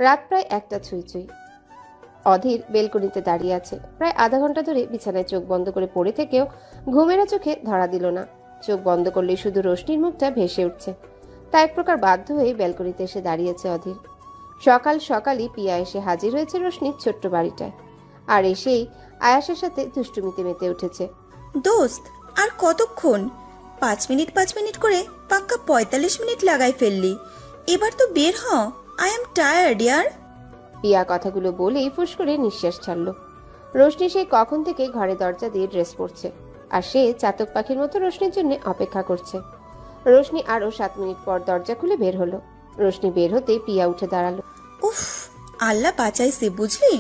রাত প্রায় 1টা ছুঁই ছুঁই। অধীর বেলকনিতে দাঁড়িয়ে আছে। প্রায় আধা ঘন্টা ধরে বিছানায় চোখ বন্ধ করে পড়ে থেকেও ঘুমেরা চোখে ধরা দিল না। চোখ বন্ধ করলে শুধু রোশনির মুখটা ভেসে উঠছে। তা এক প্রকার বাধ্য হয়ে ব্যালকনিতে এসে দাঁড়িয়েছে অধীর। সকাল সকালই পিয়া এসে হাজির হয়েছে রোশনির ছোট্ট বাড়িটায়। আর এসেই আয়াসের সাথে দুষ্টুমিতে মেতে উঠেছে। দোস্ত, আর কতক্ষণ? 5 মিনিট করে পাক্কা 45 মিনিট লাগাই ফেললি। এবার তো বের হ। আই এম টায়ার্ড ইয়ার। পিয়া কথাগুলো বলেই ফুস করে নিঃশ্বাস ছাড়ল। রোশনি সেই কখন থেকে ঘরে দরজা দিয়ে ড্রেস পরছে, আর সে চাতক পাখির মতো রোশনির জন্য অপেক্ষা করছে। রোশনি আরো 7 মিনিট পর দরজা খুলে বের হলো। রোশনি বের হতেই পিয়া উঠে দাঁড়ালো। উফ, আল্লাহ বাঁচাইছে বুঝলি।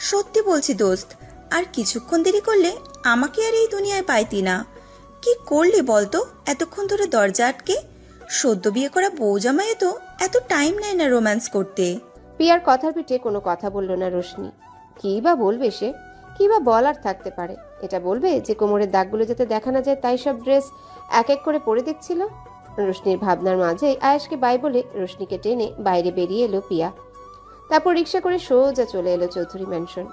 সত্যি বলছি দোস্ত, আর কিছুক্ষণ দেরি করলে আমাকে আর এই দুনিয়ায় পাইতি না। কি করলি বলতো এতক্ষণ ধরে দরজা আটকে? সদ্য বিয়ে করা বউ জামাইয়ে তো এত টাইম নেয় না রোম্যান্স করতে। পিয়ার কথার পিঠে কোনো কথা বলল না রোশনি। কি বা বলবে সে? কি বা বলার থাকতে পারে? এটা বলবে যে কোমরের দাগগুলো যাতে দেখা না যায় তাই সব ড্রেস এক এক করে পরে দেখছিল। রোশনির ভাবনার মাঝে আয়েশকে বাই বলে রোশনিকে টেনে বাইরে বেরিয়ে এলো পিয়া। তারপর রিক্সা করে সোজা চলে এলো চৌধুরী ম্যানশন।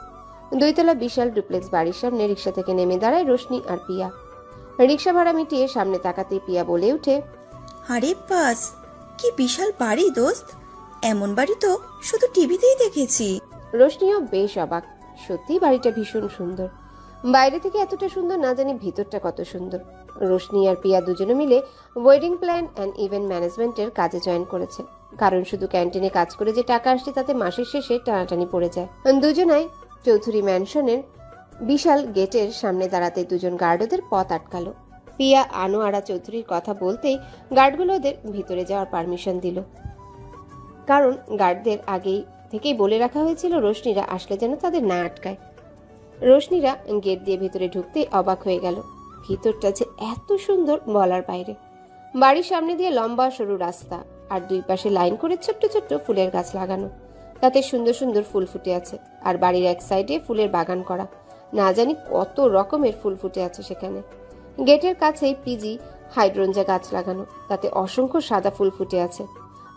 2 তলা বিশাল ডুপ্লেক্স বাড়ির সামনে রিক্সা থেকে নেমে দাঁড়ায় রোশনি আর পিয়া। রিক্সা ভাড়া মিটিয়ে সামনে তাকাতেই পিয়া বলে উঠে, আরে বাস, কি বিশাল বাড়ি দোস্ত। এমন বাড়ি তো শুধু টিভিতেই দেখেছি। রোশনিও বেশ অবাক। সত্যি বাড়িটা ভীষণ সুন্দর। বাইরে থেকে এতটা সুন্দর না জানি ভিতরটা কত সুন্দর। রোশনি আর পিয়া দুজনে মিলে ওয়েডিং প্ল্যান অ্যান্ড ইভেন্ট ম্যানেজমেন্টের কাজে জয়েন করেছে। কারণ শুধু ক্যান্টিনে কাজ করে যে টাকা আসছে তাতে মাসের শেষে টানাটানি পড়ে যায়। দুজনাই চৌধুরী ম্যানশনের বিশাল গেটের সামনে দাঁড়াতে দুজন গার্ড ওদের পথ আটকালো। পিয়া আনোয়ারা চৌধুরীর কথা বলতেই গার্ডগুলো ওদের ভিতরে যাওয়ার পারমিশন দিল। কারণ গার্ডদের আগেই থেকেই বলে রাখা হয়েছিল রোশনিরা আসলে যেন তাদের না আটকায়। রোশনিরা গেট দিয়ে ভিতরে ঢুকতেই অবাক হয়ে গেল। ভিতরটা যে এত সুন্দর বলার বাইরে। বাড়ির সামনে দিয়ে লম্বা সরু রাস্তা, আর দুই পাশে লাইন করে ছোট্ট ছোট্ট ফুলের গাছ লাগানো। তাতে সুন্দর সুন্দর ফুল ফুটে আছে। আর বাড়ির এক সাইডে ফুলের বাগান করা। না জানি কত রকমের ফুল ফুটে আছে সেখানে। গেটের কাছেই পিজি হাইড্রঞ্জা গাছ লাগানো। তাতে অসংখ্য সাদা ফুল ফুটে আছে।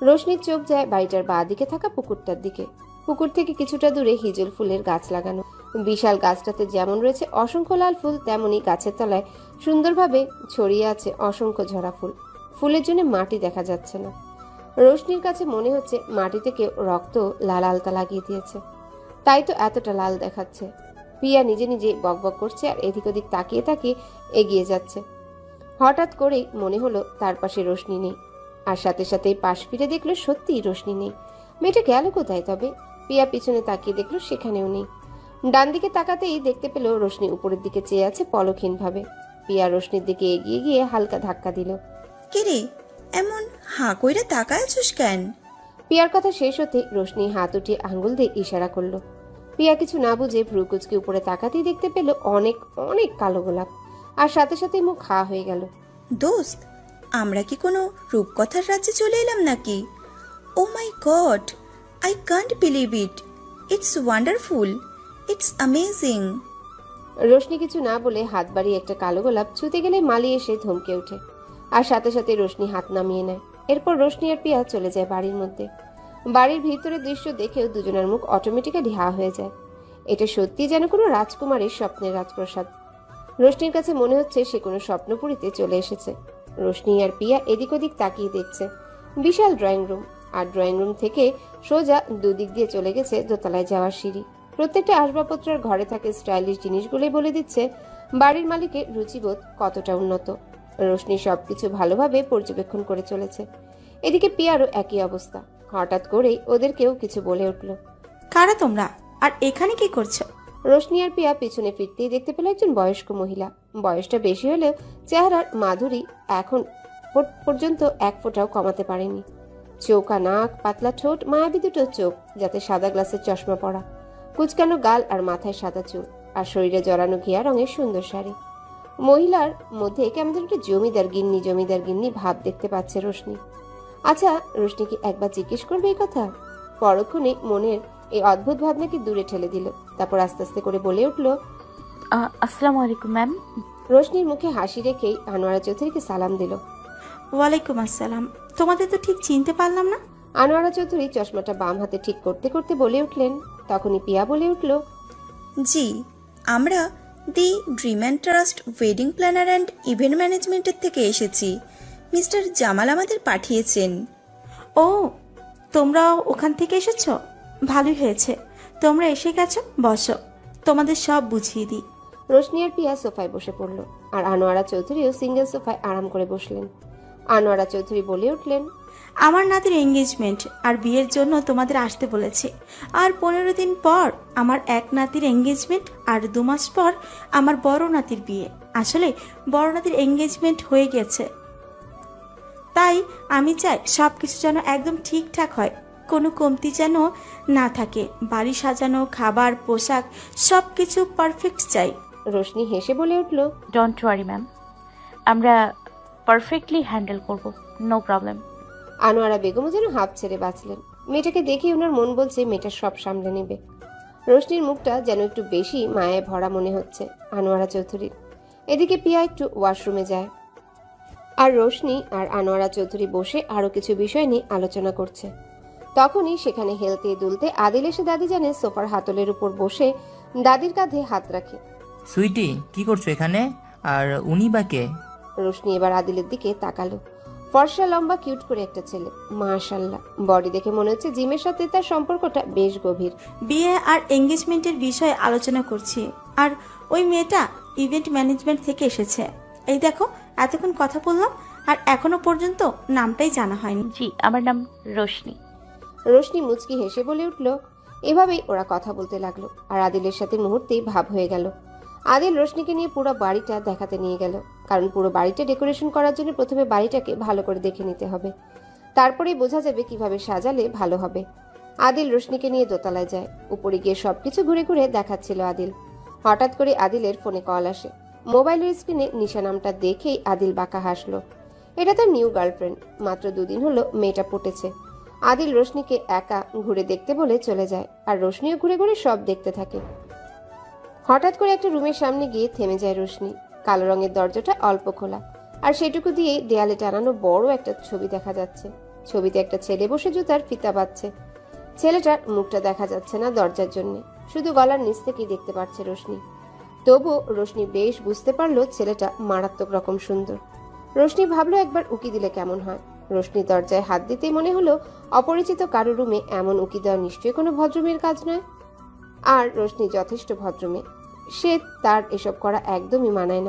রোশনির চোখ যায় বাড়িটার বাঁ দিকে থাকা পুকুরটার দিকে। পুকুর থেকে কিছুটা দূরে হিজল ফুলের গাছ লাগানো। বিশাল গাছটাতে যেমন রয়েছে অসংখ্য লাল ফুল, তেমনি গাছের তলায় সুন্দরভাবে ছড়িয়ে আছে অসংখ্য ঝরা ফুল। ফুলের জন্য মাটি দেখা যাচ্ছে না। রোশনির কাছে মনে হচ্ছে মাটিতে কেউ রক্ত লাল আলতা লাগিয়ে দিয়েছে, তাই তো এতটা লাল দেখাচ্ছে। পিয়া নিজে নিজে বকবক করছে আর এদিক ওদিক তাকিয়ে তাকিয়ে এগিয়ে যাচ্ছে। হঠাৎ করেই মনে হলো তার পাশে রোশনি নেই। আর সাথে সাথেই পাশ ফিরে দেখলো সত্যিই রোশনি নেই। মেয়েটা গেল কোথায় তবে? পিয়া পিছনে তাকিয়ে দেখলো সেখানেও নেই। ডান দিকে তাকাতেই দেখতে পেল রোশনি উপরের দিকে চেয়ে আছে পলকহীন ভাবে। পিয়া রোশনির দিকে এগিয়ে গিয়ে হালকা ধাক্কা দিল। কে রে, এমন হাঁ কইরা তাকায় আছিস কেন? পিয়ার কথা শেষ হতে রোশনি হাত উঠিয়ে আঙ্গুল দিয়ে ইশারা করলো। পিয়া কিছু না বুঝে ভ্রু কুচকে উপরে তাকাতেই দেখতে পেল অনেক অনেক কালো গোলাপ। আর সাথে সাথেই মুখ খা হয়ে গেল। দোস্ত, আমরা কি কোনো রূপকথার রাজ্যে চলে এলাম নাকি? Oh my god, I can't believe it. It's wonderful, it's amazing. Roshni কিছু না বলে হাত বাড়িয়ে একটা কালো গোলাপ ছুঁতে গেলে মালি এসে ধমকে ওঠে। আর সাথে সাথে রোশনি হাত নামিয়ে নেয়। এরপর রোশনি আর পিয়া চলে যায় বাড়ির মধ্যে। বাড়ির ভিতরের দৃশ্য দেখেও দুজনের মুখ অটোমেটিক্যালি হা হয়ে যায়। এটা সত্যি যেন কোনো রাজকুমারীর স্বপ্নের রাজপ্রাসাদ। রোশনির কাছে মনে হচ্ছে সে কোনো স্বপ্নপুরীতে চলে এসেছে। রোশনি আর পিয়া এদিক ওদিক তাকিয়ে দেখছে বিশাল ড্রয়িং রুম। আর ড্রয়িং রুম থেকে সোজা দুদিক দিয়ে চলে গেছে দোতলায় যাওয়ার সিঁড়ি। প্রত্যেকটা আসবাবপত্রের ঘরে থাকে স্টাইলিশ জিনিসগুলোই বলে দিচ্ছে বাড়ির মালিকের রুচিবোধ কতটা উন্নত। রোশনি সবকিছু ভালোভাবে পর্যবেক্ষণ করে চলেছে। এদিকে পিয়ারও একই অবস্থা। হঠাৎ করেই ওদের কেউ কিছু বলে উঠল। কারা তোমরা, আর এখানে কি করছো? রোশনি আর পিয়া পিছনে ফিরতেই দেখতে পেল একজন বয়স্ক মহিলা। বয়সটা বেশি হলেও চেহারার মাধুরী এখন পর্যন্ত এক ফোঁটাও কমাতে পারেনি। চৌকা নাক, পাতলা ঠোঁট, মায়াবী দুটো চোখ, যাতে সাদা গ্লাসের চশমা পরা, কুচকানো গাল আর মাথায় সাদা চুল, আর শরীরে জড়ানো ঘিয়া রঙের সুন্দর শাড়ি। মহিলার মধ্যে কেমন একটা জমিদার গিন্নি ভাব দেখতে পাচ্ছে রোশনি। আচ্ছা, রোশনি কি একবার জিজ্ঞেস করবে এই কথা? পরক্ষণে মনের এই অদ্ভুত ভাবনাকে দূরে ঠেলে দিল। তারপর আস্তে আস্তে করে বলে উঠল, আসসালামু আলাইকুম ম্যাম। রোশনির মুখে হাসি রেখেই আনোয়ারা চৌধুরীকে সালাম দিল। ওয়ালাইকুম আসসালাম। তোমাদের তো ঠিক চিনতে পারলাম না। আনোয়ারা চৌধুরী চশমাটা বাম হাতে ঠিক করতে করতে বলে উঠলেন। তখনই পিয়া বলে উঠল, জি, আমরা the dream and trust wedding planner and event ম্যানেজমেন্টের থেকে এসেছি। মিস্টার জামাল আমাদের পাঠিয়েছেন। ও, তোমরাও ওখান থেকে এসেছো? ভালোই হয়েছে, তোমরা এসে গেছো। বসো, তোমাদের সব বুঝিয়ে দিই। রোশনি আর পিয়া সোফায় বসে পড়ল, আর আনোয়ারা চৌধুরীও সিঙ্গেল সোফায় আরাম করে বসলেন। আনোয়ারা চৌধুরী বলে উঠলেন, আমার নাতির এঙ্গেজমেন্ট আর বিয়ের জন্য তোমাদের আসতে বলেছে। আর 15 দিন পর আমার এক নাতির এঙ্গেজমেন্ট, আর 2 মাস পর আমার বড় নাতির বিয়ে। আসলে বড় নাতির এঙ্গেজমেন্ট হয়ে গেছে, তাই আমি চাই সব কিছু যেন একদম ঠিকঠাক হয়, কোনো কমতি যেন না থাকে। বাড়ি সাজানো, খাবার, পোশাক সব কিছু পারফেক্ট চাই। রোশনি হেসে বলে উঠল, ডোন্ট ওয়ারি ম্যাম, আমরা পারফেক্টলি হ্যান্ডেল করব, নো প্রবলেম। আনোয়ারা বেগমও যেন হাফ ছেড়ে বাঁচলেন। মেয়েটাকে দেখে ওনার মন বলছে মেয়েটা সব সামলে নেবে। রোশনির মুখটা যেন একটু বেশি মায়ায় ভরা মনে হচ্ছে আনোয়ারা চৌধুরীর। এদিকে পিয়া একটু ওয়াশরুমে যায়, আর রোশনি আর আনোয়ারা চৌধুরী বসে আরো কিছু বিষয় নিয়ে আলোচনা করছে। তখনই সেখানে হেলতে দুলতে আদিল এসে দাদিজানের সোফার হাতলের উপর বসে দাদির কাঁধে হাত রাখে। সুইটি, কি করছো এখানে? আর উনি বা কে? রোশনি এবার আদিলের দিকে তাকালো। ফর্সা, লম্বা, কিউট করে একটা ছেলে, মাশাআল্লাহ। বডি দেখে মনে হচ্ছে জিমের সাথে তার সম্পর্কটা বেশ গভীর। বিয়ে আর এঙ্গেজমেন্টের বিষয়ে আলোচনা করছি, আর ওই মেয়েটা ইভেন্ট ম্যানেজমেন্ট থেকে এসেছে। এই দেখো, এতক্ষণ কথা বললাম আর এখনো পর্যন্ত নামটাই জানা হয়নি। জি, আমার নাম রোশনি। রোশনি মুচকি হেসে বলে উঠল। এভাবেই ওরা কথা বলতে লাগলো, আর আদিলের সাথে মুহূর্তেই ভাব হয়ে গেল। আদিল রোশনিকে নিয়ে পুরো বাড়িটা দেখাতে নিয়ে গেল, কারণ পুরো বাড়িটা ডেকোরেশন করার জন্য প্রথমে বাড়িটাকে ভালো করে দেখে নিতে হবে, তারপরেই বোঝা যাবে কিভাবে সাজালে ভালো হবে। আদিল রোশনিকে নিয়ে দোতলায় যায়। উপরে গিয়ে সবকিছু ঘুরে ঘুরে দেখাচ্ছিল আদিল। হঠাৎ করে আদিলের ফোনে কল আসে। মোবাইলের স্ক্রিনে নিশা নামটা দেখেই আদিল বাঁকা হাসলো। এটা তার নিউ গার্লফ্রেন্ড, মাত্র 2 দিন হলো মেয়েটা পটেছে। আদিল রোশনিকে একা ঘুরে দেখতে বলে চলে যায়, আর রোশনিও ঘুরে ঘুরে সব দেখতে থাকে। হঠাৎ করে একটা রুমের সামনে গিয়ে থেমে যায় রোশনি। কালো রঙের দরজাটা অল্প খোলা, আর সেটুকু দিয়ে দেয়ালে টানানো বড় একটা ছবি দেখা যাচ্ছে। ছবিতে একটা ছেলে বসে জুতার ফিতা বাঁধছে। ছেলেটার মুখটা দেখা যাচ্ছে না দরজার জন্য, শুধু গলার নিচ থেকেই দেখতে পাচ্ছে রোশনি। তবু রোশনি বেশ বুঝতে পারলো ছেলেটা মারাত্মক রকম সুন্দর। রোশনি ভাবলো একবার উকি দিলে কেমন হয়। রোশনি দরজায় হাত দিতেই মনে হলো অপরিচিত কারো রুমে এমন উকি দেওয়া নিশ্চয়ই কোনো ভদ্রমেয়ের কাজ নয়। আর রোশনি যথেষ্ট ভদ্রমেয়ে, তার এসব করা একদমই মানায়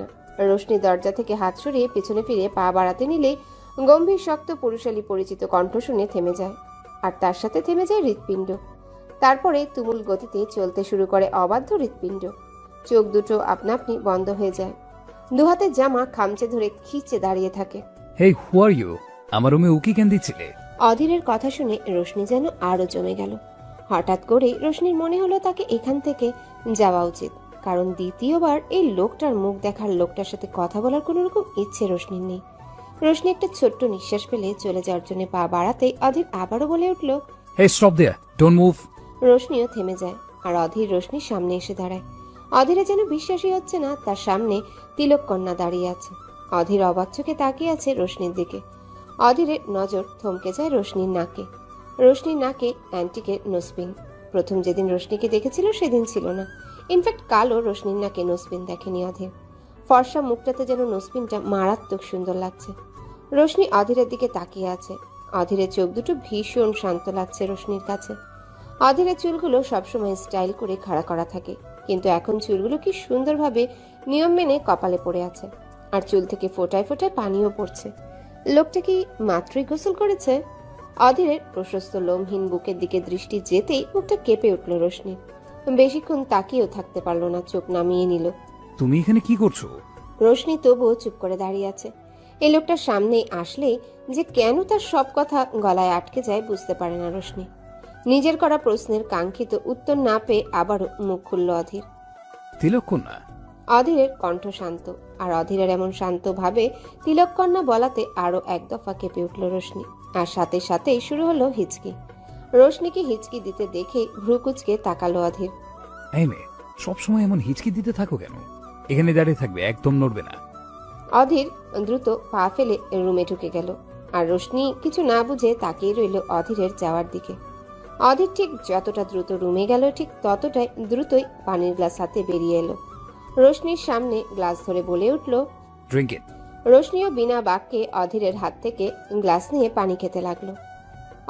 না। রোশনি দরজা থেকে হাত সরিয়ে পিছনে ফিরে পা বাড়াতে নিলেই গম্ভীর, শক্ত, পুরুষালী পরিচিত কণ্ঠ শুনে থেমে যায়, আর তার সাথে থেমে যায় হৃৎপিণ্ড। তারপরে তুমুল গতিতে চলতে শুরু করে অবাধ্য হৃৎপিণ্ড। চোখ দুটো আপনা আপনি বন্ধ হয়ে যায়। দুহাতের জামা খামচে ধরে খিচে দাঁড়িয়ে থাকে। হেই, হু আর ইউ? আমার রুমে উকি কেন দিচ্ছিলে? অধীরের কথা শুনে রোশনি যেন আরো জমে গেল। হঠাৎ করেই রোশনির মনে হলো তাকে এখান থেকে যাওয়া উচিত, কারণ দ্বিতীয়বার এই লোকটার মুখ দেখার, লোকটার সাথে কথা বলার কোনো রকম ইচ্ছে রোশনির নেই। রোশনি একটা ছোট্ট নিঃশ্বাস ফেলে চলে যাওয়ার জন্য পা বাড়াতেই অধীর আবারও বলে উঠল, হেই, স্টপ দেয়ার, ডোন্ট মুভ। রোশনিও থেমে যায়, আর অধীর রোশনির সামনে এসে দাঁড়ায়। অধীরে যেন বিশ্বাসই হচ্ছে না তার সামনে তিলক কন্যা দাঁড়িয়ে আছে। অধীর অবাক চোখে তাকিয়ে আছে রোশনির দিকে। অধীরের নজর থমকে যায় রোশনির নাকে। রোশনির নাকে অ্যান্টিকের নোসপিন। প্রথম যেদিন রোশনিকে দেখেছিল সেদিন ছিল না। ইনফ্যাক্ট কালো রোশনির নাকে নোসপিন দেখেনি অধীর। ফর্সা মুখটাতে যেন নোসপিনটা মারাত্মক সুন্দর লাগছে। রোশনি অধীরের দিকে তাকিয়ে আছে। অধীরের চোখ দুটো ভীষণ শান্ত লাগছে রোশনির কাছে। অধীরের চুলগুলো সবসময় স্টাইল করে খাড়া করা থাকে, কিন্তু এখন চুলগুলো কি সুন্দরভাবে নিয়ম মেনে কপালে পড়ে আছে, আর চুল থেকে ফোঁটায় ফোঁটায় পানিও পড়ছে। লোকটা কি মাত্রই গোসল করেছে? অধীরের প্রশস্ত লোমহীন বুকের দিকে দৃষ্টি যেতেই মুখটা কেঁপে উঠল রোশনি। বেশিক্ষণ তাকিয়েও থাকতে পারলো না, চোখ নামিয়ে নিল। তুমি এখানে কি করছো? রোশনি তবুও চুপ করে দাঁড়িয়ে আছে। এই লোকটার সামনেই আসলেই যে কেন তার সব কথা গলায় আটকে যায় বুঝতে পারে না রোশনি। নিজের করা প্রশ্নের কাঙ্ক্ষিত উত্তর না পেয়ে আবারও মুখ খুলল অধীর। তিলক কন্যা? অধীরের কণ্ঠ শান্ত, আর অধীরের এমন শান্ত ভাবে তিলক কন্যা বলাতে আরো এক দফা কেঁপে উঠল রোশনি, আর সাথে সাথেই শুরু হলো হিচকি। রোশনিকে হিচকি দিতে দেখে ভ্রুকুচকে তাকালো অধীর। এই মেয়ে, সবসময় এমন হিচকি দিতে থাকো কেন? এখানে দাঁড়িয়ে থাকবে, একদম নড়বে না। অধীর দ্রুত পা ফেলে রুমে ঢুকে গেল, আর রোশনি কিছু না বুঝে তাকিয়ে রইল অধীরের যাওয়ার দিকে। অধীর ঠিক যতটা দ্রুত রুমে গেল ঠিক ততটাই দ্রুতই পানির গ্লাস হাতে বেরিয়ে এলো। রোশনির সামনে গ্লাস ধরে বলে উঠল, ড্রিঙ্ক ইট। রোশনিও বিনা বাক্যে অধীরের হাত থেকে গ্লাস নিয়ে পানি খেতে লাগলো।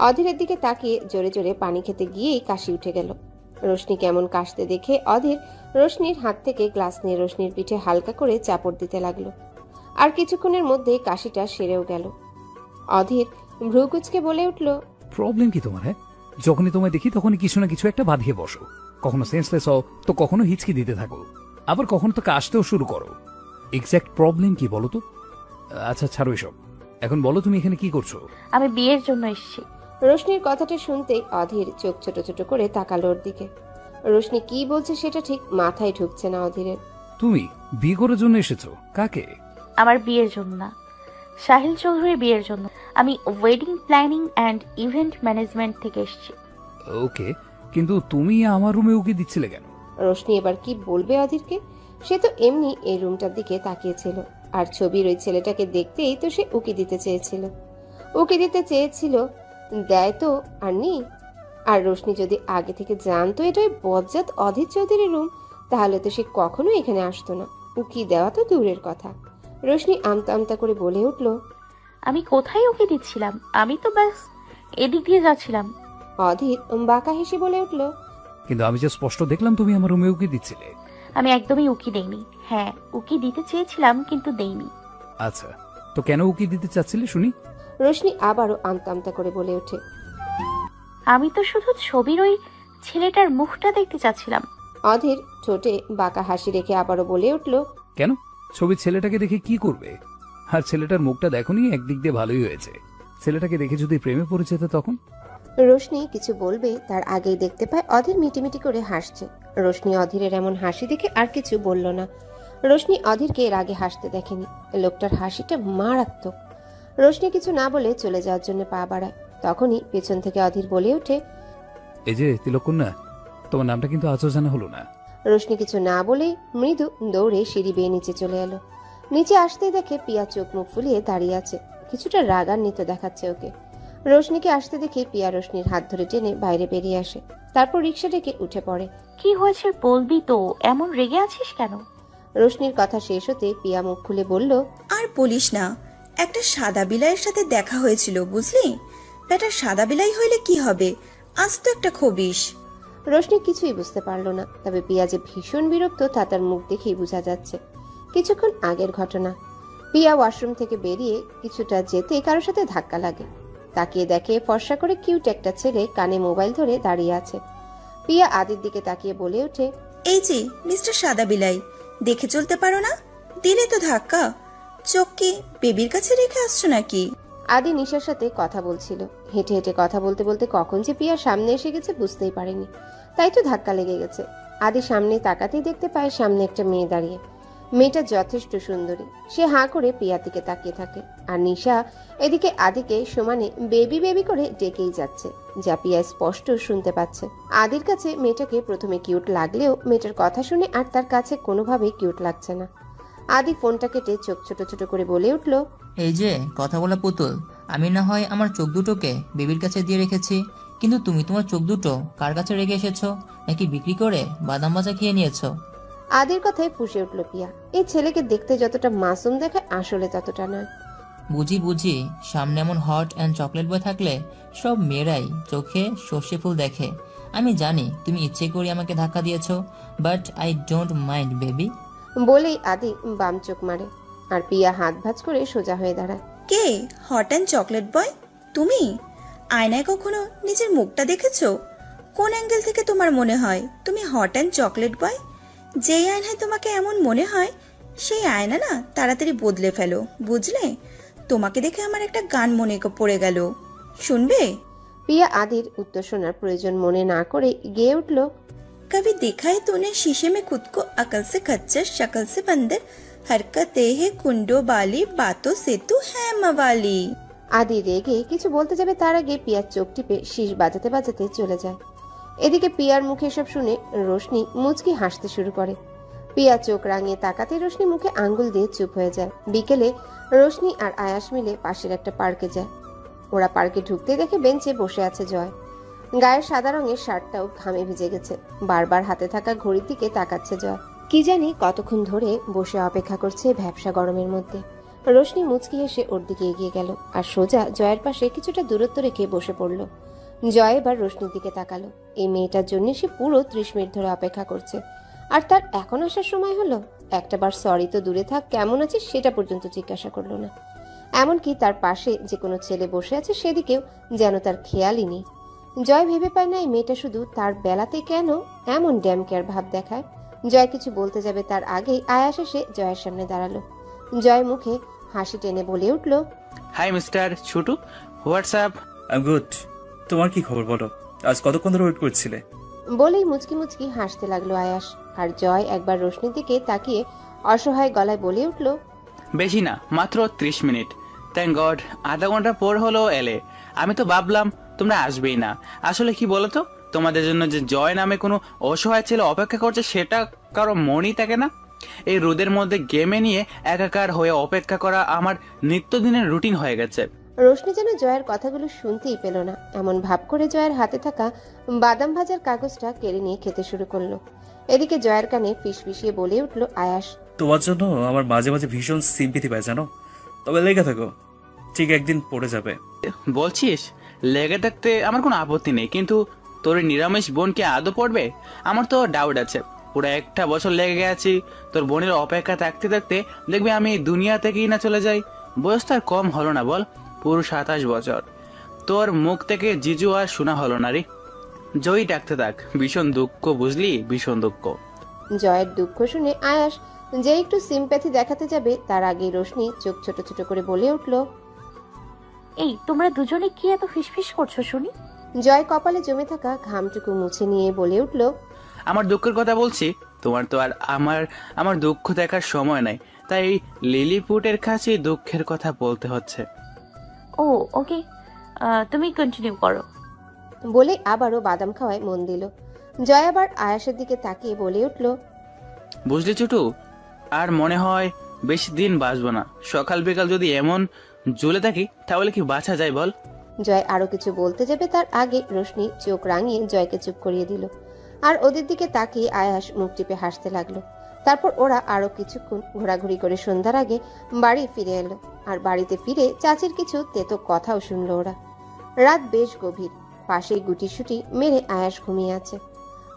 অধীরের দিকে তাকিয়ে জোরে জোরে পানি খেতে গিয়েই কাশি উঠে গেল। রোশনি কেমন কাশতে দেখে অধীর রোশনির হাত থেকে গ্লাস নিয়ে রোশনির পিঠে হালকা করে চাপড় দিতে লাগলো। আর কিছুক্ষণের মধ্যেই কাশিটা সেরেও গেল। অধীর ভ্রুকুচকে বলে উঠল, প্রবলেম কি তোমার? হ্যাঁ, যখনই তোমায় দেখি তখনই কিছু না কিছু একটা বাঁধিয়ে বসো। কখনো সেন্সলেস হও, তো কখনো হিচকি দিতে থাকো, আবার কখনো তো কাশতেও শুরু করো। এক্স্যাক্ট প্রবলেম কি বলো তো? আচ্ছা ছাড়ো এসব, এখন বলো তুমি এখানে কি করছো? আমি বিয়ের জন্য এসেছি। রোশনির কথাটা শুনতেই অধীর চোখ ছোট ছোট করে তাকালো ওর দিকে। রোশনি কি বলছে সেটা ঠিক মাথায় ঢুকছে না অধীরের। তুমি বিয়ে করার জন্য এসেছো? কাকে? আমার বিয়ের জন্য না, সাহিল চৌধুরীর বিয়ের জন্য। আমি wedding planning and event management থেকে এসেছি। ওকে, কিন্তু তুমি আমার রুমে উকি দিচ্ছিলে কেন? রোশনি এবার কি বলবে অধীরকে? সে তো এমনি এই রুমটার দিকে তাকিয়েছিল, আর ছবির ওই ছেলেটাকে দেখতেই তো সে উকি দিতে চেয়েছিল। দেয় তো আর নেই। আর রোশনি যদি আগে থেকে জানতো এটা ওই বজ্জাত অধীর চৌধুরীর রুম, তাহলে তো সে কখনো এখানে আসতো না। উকি দেওয়া তো দূরের কথা। রোশনি আমতা আমতা করে বলে উঠল, আমি কোথায় ওকে দিচ্ছিলাম? আমি তো ব্যাস এদিক দিয়ে যাচ্ছিলাম। অধীর বাঁকা হেসে বলে উঠল, কিন্তু আমি যে স্পষ্ট দেখলাম তুমি আমার রুমে উকি দিচ্ছিলে। আমি একদমই উকি দেইনি। হ্যাঁ, উকি দিতে চেয়েছিলাম কিন্তু দেইনি। আচ্ছা, তো কেন উকি দিতে চাচ্ছিলে শুনি? রোশনি আবারও আমতা আমতা করে বলে ওঠে, আমি তো শুধু ছবির ওই ছেলেটার মুখটা দেখতে চাচ্ছিলাম। অধীর ঠোঁটে বাঁকা হাসি রেখে আবারও বলে উঠল, কেন? ছবির ছেলেটাকে দেখে কি করবে? আর ছেলেটার মুখটা দেখোনি, একদিক দিয়ে ভালোই হয়েছে। ছেলেটাকে দেখে যদি প্রেমে পড়ে যেত তখন? রোশনি কিছু বলবে তার আগেই দেখতে পায় অধীর মিটিমিটি করে হাসছে। রোশনি অধীরের এমন হাসি দেখে আর কিছু বলল না। রোশনি অধীরকে এর আগে হাসতে দেখেনি। লোকটার হাসিটা মারাত্মক। রোশনি কিছু না বলে চলে যাওয়ার জন্য পা বাড়ায়। তখনই পেছন থেকে অধীর বলে ওঠে, এই যে তিলককন্যা, তোমার নামটা কিন্তু আজও জানা হলো না। রোশনি কিছু না বলেই মৃদু দৌড়ে সিঁড়ি বেয়ে নিচে চলে এলো। নিচে আসতেই দেখে পিয়া চোখ মুখ ফুলিয়ে দাঁড়িয়ে আছে, কিছুটা রাগান্বিত দেখাচ্ছে ওকে। রোশনিকে আসতে দেখে পিয়া রোশনির হাত ধরে টেনে বাইরে বেরিয়ে আসে, তারপর রিক্সা ডেকে উঠে পড়ে। কি হয়েছে বলবি তো, এমন রেগে আছিস কেন? রোশনির কথা শেষ হতে পিয়া মুখ খুলে বলল, আর বলিস না, একটা সাদা বিলাইয়ের সাথে দেখা হয়েছিল বুঝলি। বেটা সাদা বিলাই হইলে কি হবে, আজ তো একটা খবিস। রোশনি কিছুই বুঝতে পারল না, তবে পিয়া যে ভীষণ বিরক্ত তা তার মুখ দেখেই বোঝা যাচ্ছে। কিছুক্ষণ আগের ঘটনা, পিয়া ওয়াশরুম থেকে বেরিয়ে কিছুটা যেতে কারোর সাথে ধাক্কা লাগে। তাকিয়ে দেখে ফর্সা করে কিউট একটা ছেলে কানে মোবাইল ধরে দাঁড়িয়ে আছে। পিয়া আদির দিকে তাকিয়ে বলে ওঠে, এই যে মিস্টার সাদা বিলাই, দেখে চলতে পারো না? দিলে তো ধাক্কা। চোখ কি বেবির কাছে রেখে আসছো নাকি? আদি নিশার সাথে কথা বলছিল। হেঁটে হেঁটে কথা বলতে বলতে কখন যে পিয়ার সামনে এসে গেছে বুঝতেই পারেনি, তাই তো ধাক্কা লেগে গেছে। আদি সামনে তাকাতেই দেখতে পায় সামনে একটা মেয়ে দাঁড়িয়ে। মেয়েটা যথেষ্ট সুন্দরী। সে হাঁ করে পিয়ার দিকে তাকিয়ে থাকে, আর নিশা এদিকে আদিকে সমানে বেবি বেবি করে ডেকেই যাচ্ছে, যা পিয়া স্পষ্ট শুনতে পাচ্ছে। আদির কাছে মেয়েটাকে প্রথমে কিউট লাগলেও মেয়েটার কথা শুনে আর তার কাছে কোনোভাবেই কিউট লাগছে না। আদি ফোনটা কেটে চোখ ছোট ছোট করে বলে উঠল, এই যে কথা বলা পুতুল, আমি না হয় আমার চোখ দুটোকে বেবির কাছে দিয়ে রেখেছি, কিন্তু তুমি তোমার চোখ দুটো কার কাছে রেখে এসেছো? নাকি বিক্রি করে বাদাম ভাজা খেয়ে নিয়েছো? আদির কথায় ফুঁসে উঠল পিয়া। এই ছেলেকে দেখতে যতটা মাসুম দেখায় আসলে ততটা নয়। বুঝি বুঝি, সামনে এমন হট অ্যান্ড চকলেট বয় থাকলে সব মেয়েরাই চোখে সর্ষে ফুল দেখে। আমি জানি তুমি ইচ্ছে করে আমাকে ধাক্কা দিয়েছো, but I don't mind baby. বলেই আদি বাম চোখ মারে, আর পিয়া হাত ভাঁজ করে সোজা হয়ে দাঁড়ায়। কে হট অ্যান্ড চকলেট বয়? তুমি আয়নায় কখনো নিজের মুখটা দেখেছো? কোন অ্যাঙ্গেল থেকে তোমার মনে হয় তুমি হট অ্যান্ড চকলেট বয়? যেই আয়নায় তোমাকে এমন মনে হয় সেই আয়না না তাড়াতাড়ি বদলে ফেলো, বুঝলে? তোমাকে দেখে আমার একটা গান মনে পড়ে গেল, শুনবে? পিয়া আদির উত্তর শোনার প্রয়োজন মনে না করে গেয়ে উঠল, कभी देखा है तूने शीशे में खुद को अकल से खच्चर शक्ल से बंदर हरकतें है कुंडो बाली बातों से तू है मवाली। আদি রেগে কিছু বলতে যাবে তার আগে পিয়ার চোখ টিপে শীষ বাজাতে বাজাতে চলে যায়। এদিকে পিয়ার মুখে এসব শুনে রোশনি মুচকি হাসতে শুরু করে। পিয়া চোখ রাঙিয়ে তাকাতে রোশনি মুখে আঙ্গুল দিয়ে চুপ হয়ে যায়। বিকেলে রোশনি আর আয়াস মিলে পাশের একটা পার্কে যায়। ওরা পার্কে ঢুকতে দেখে বেঞ্চে বসে আছে জয়। গায়ের সাদা রঙের শার্টটাও ঘামে ভিজে গেছে। বারবার হাতে থাকা ঘড়ির দিকে তাকাচ্ছে জয়। কি জানি কতক্ষণ ধরে বসে অপেক্ষা করছে ভ্যাপসা গরমের মধ্যে। রোশনি মুচকি হেসে ওর দিকে এগিয়ে গেল আর সোজা জয়ের পাশে কিছুটা দূরত্ব রেখে বসে পড়ল। জয় এবার রোশনির দিকে তাকালো। এই মেয়েটার জন্য সে পুরো 30 মিনিট ধরে অপেক্ষা করছে, আর তার এখন আসার সময় হলো। একটাবার সরি তো দূরে থাক, কেমন আছিস সেটা পর্যন্ত জিজ্ঞাসা করলো না। এমনকি তার পাশে যে কোনো ছেলে বসে আছে সেদিকেও যেন তার খেয়ালই নেই। জয় ভেবে পায় না এই মেয়েটা শুধু তার বেলাতে কেন এমন ড্যাম কেয়ার ভাব দেখায়। জয় কিছু বলতে যাবে তার আগেই আয়াস এসে জয়ের সামনে দাঁড়ালো। জয় মুখে হাসি টেনে বলে উঠল, high mister Chhotu, WhatsApp? I good. তোমার কি খবর বলো? আজ কতক্ষণ ধরে ওয়েট করছিলে? বলেই মুচকি মুচকি হাসতে লাগলো আয়াস। আর জয় একবার রোশনির দিকে তাকিয়ে অসহায় গলায় বলে উঠল, বেশি না, মাত্র 30 মিনিট। থ্যাংক গড, আধা ঘন্টা পর হলো এলে। আমি তো ভাবলাম তোমরা আসবেই না। আসলে কি বলতো, তোমাদের জন্য যে জয় নামে কোনো অসহায় ছেলে অপেক্ষা করছে সেটা কারো মনই থাকে না। এই রোদের মধ্যে গেমে নিয়ে একাকার হয়ে অপেক্ষা করা আমার নিত্যদিনের রুটিন হয়ে গেছে। রোশনি যেন জয়ের কথাগুলো শুনতেই পেল না, এমন ভাব করে জয়ের হাতে থাকা বাদাম ভাজার কাগজটা কেড়ে নিয়ে খেতে শুরু করলো। এদিকে জয়ের কানে ফিসফিসিয়ে বলে উঠল আয়াস, তোমার জন্য আমার মাঝে মাঝে ভীষণ সিম্পিতি পায় জানো। তবে লেগে থাকো, ঠিক একদিন পড়ে যাবে। বলছিস? লেগে থাকতে আমার কোনো আপত্তি নেই, কিন্তু তোর এই নিরামিষ বোন কি আদৌ পড়বে? আমার তো ডাউট আছে। পুরো একটা বছর লেগে গেছি তোর বোনের অপেক্ষা থাকতে থাকতে, দেখবি আমি দুনিয়া থেকেই না চলে যাই। বয়স তো আর কম হলো না বল, পুরো 27 বছর। তোর মুখ থেকে জিজু আর শোনা হলো না রে। জয়ী ডাকতে থাক, ভীষণ দুঃখ, বুঝলি, ভীষণ দুঃখ। জয়ের দুঃখ শুনে আয়াস যে একটু সিম্প্যাথি দেখাতে যাবে তার আগেই রোশনি চোখ ছোট ছোট করে বলে উঠল, এই তোমরা দুজনে কি এত ফিসফিস করছো শুনি? জয় কপালে জমে থাকা ঘামটুকু মুছে নিয়ে বলে উঠল, আমার দুঃখের কথা বলছি, তোমার তো আর আমার দুঃখ দেখার সময় নাই, তাই লিলিপুটের কাছে দুঃখের কথা বলতে হচ্ছে। ও ওকে, তুমি কন্টিনিউ করো। বলে আবারও বাদাম খাওয়ায় মন দিল। জয় আবার আয়াসের দিকে তাকিয়ে বলে উঠল, বুঝলি ছোটু, আর মনে হয় বেশি দিন বাঁচবো না। সকাল বিকাল যদি এমন জ্বলে থাকি তাহলে কি বাঁচা যায় বল? জয় আরো কিছু বলতে যাবে তার আগে রোশনি চোখ রাঙিয়ে জয়কে চুপ করিয়ে দিল। আর ওদের দিকে তাকিয়ে আয়াস মুখ টিপে হাসতে লাগলো। তারপর ওরা আরো কিছুক্ষণ ঘোরাঘুরি করে সন্ধ্যার আগে বাড়ি ফিরে এলো। আর বাড়িতে ফিরে চাচির কিছু তেতো কথাও শুনলো ওরা। রাত বেশ গভীর। পাশেই গুটিসুটি মেরে আয়াস ঘুমিয়ে আছে।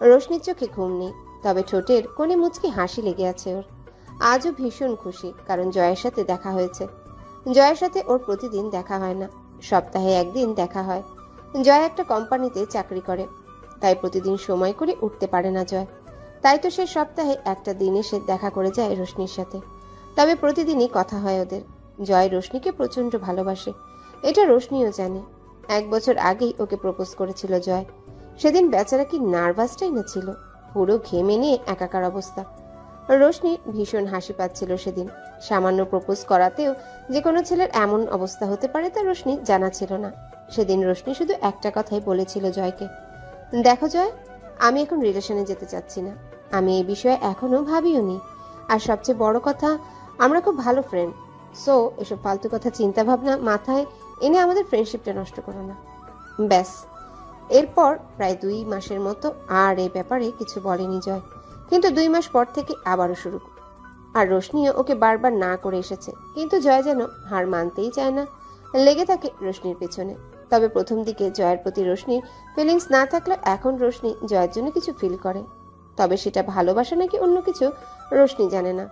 রোশনির চোখে ঘুম নেই, তবে ঠোঁটের কোণে মুচকি হাসি লেগে আছে ওর। আজও ভীষণ খুশি, কারণ জয়ের সাথে দেখা হয়েছে। জয়ের সাথে ওর প্রতিদিন দেখা হয় না, সপ্তাহে একদিন দেখা হয়। জয় একটা কোম্পানিতে চাকরি করে, তাই প্রতিদিন সময় করে উঠতে পারে না জয়। তাই তো সে সপ্তাহে একটা দিন এসে দেখা করে যায় রোশনির সাথে। তবে প্রতিদিনই কথা হয় ওদের। জয় রোশনিকে প্রচন্ড ভালোবাসে, এটা রোশনিও জানে। 1 বছর আগেই ওকে প্রপোজ করেছিল জয়। সেদিন বেচারা কি নার্ভাসটাই না ছিল, পুরো ঘেমে নিয়ে একাকার অবস্থা। রোশনি ভীষণ হাসি পাচ্ছিল সেদিন। সামান্য প্রপোজ করাতেও যে কোনো ছেলের এমন অবস্থা হতে পারে তা রোশনি জানা ছিল না। সেদিন রোশনি শুধু একটা কথাই বলেছিল জয়কে, দেখো জয়, আমি এখন রিলেশনে যেতে চাচ্ছি না। আমি এই বিষয়ে এখনো ভাবিও নি। আর সবচেয়ে বড় কথা, আমরা খুব ভালো ফ্রেন্ড। সো এসব ফালতু কথা চিন্তা ভাবনা মাথায় এনে আমাদের ফ্রেন্ডশিপটা নষ্ট করো না। ব্যাস। এরপর প্রায় 2 মাসের মতো আর এই ব্যাপারে কিছু বলেনি জয়। কিন্তু 2 মাস পর থেকে আবারও শুরু। আর রোশনিও ওকে বারবার না করে এসেছে, কিন্তু জয় যেন হার মানতেই চায় না, লেগে থাকে রোশনির পেছনে। তবে প্রথম দিকে জয়ের প্রতি রোশনির ফিলিংস না থাকলে এখন রোশনি জয়ের জন্য কিছু ফিল করে। তবে সেটা ভালোবাসা নাকি অন্য কিছু রোশনি জানে না।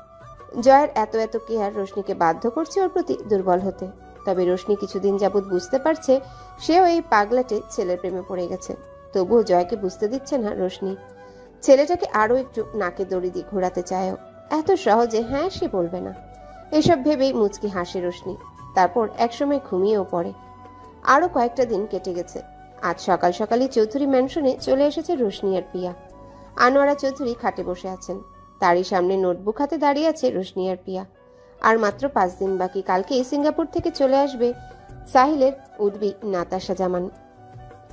জয়ের এত এত কেয়ার রোশনিকে বাধ্য করছে ওর প্রতি দুর্বল হতে। তবে রোশনি কিছুদিন যাবৎ বুঝতে পারছে সেও এই পাগলাটে ছেলের প্রেমে পড়ে গেছে। তবুও জয়কে বুঝতে দিচ্ছে না রোশনি। ছেলেটাকে আরো একটু নাকে দড়ি দিয়ে ঘোরাতে চায়ও, এত সহজে হ্যাঁ সে বলবে না। এসব ভেবেই মুচকি হাসে রোশনি। তারপর একসময় ঘুমিয়েও পড়ে। আরো কয়েকটা দিন কেটে গেছে। আজ সকাল সকালই চৌধুরী ম্যানশনে চলে এসেছে রোশনি আর পিয়া। আনোয়ারা চৌধুরী খাটে বসে আছেন, তারই সামনে নোটবুক হাতে দাঁড়িয়ে আছে রোশনি আর পিয়া। আর মাত্র 5 দিন বাকি, কালকেই সিঙ্গাপুর থেকে চলে আসবে সাহিলের উডবি নাতাশা জামান।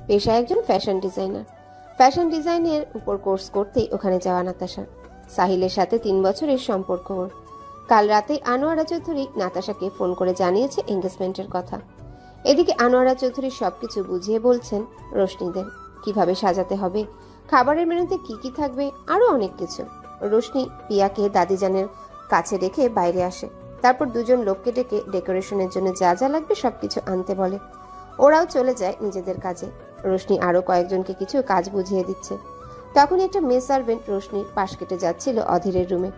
পেশায় একজন ফ্যাশন ডিজাইনার। ফ্যাশন ডিজাইনের উপর কোর্স করতেই ওখানে যাওয়া নাতাশা। সাহিলের সাথে 3 বছরের সম্পর্ক ওর। কাল রাতেই আনোয়ারা চৌধুরী নাতাশাকে ফোন করে জানিয়েছে এঙ্গেজমেন্টের কথা। এদিকে আনোয়ারা চৌধুরী সবকিছু বুঝিয়ে বলছেন রোশনিদের, কিভাবে সাজাতে হবে, খাবারের মেনুতে কি কি থাকবে, আরো অনেক কিছু। রোশনি পিয়াকে দাদিজানের কাছে রেখে বাইরে আসে। তারপর দুজন লোককে ডেকে ডেকোরেশনের জন্য যা যা লাগবে সবকিছু আনতে বলে। ওরাও চলে যায় নিজেদের কাজে। রোশনি আরো কয়েকজনকে কিছু কাজ বুঝিয়ে দিচ্ছে। তখন একটা মেয়ে সার্ভেন্ট রোশনির পাশ কেটে যাচ্ছিল অধীরের রুমে,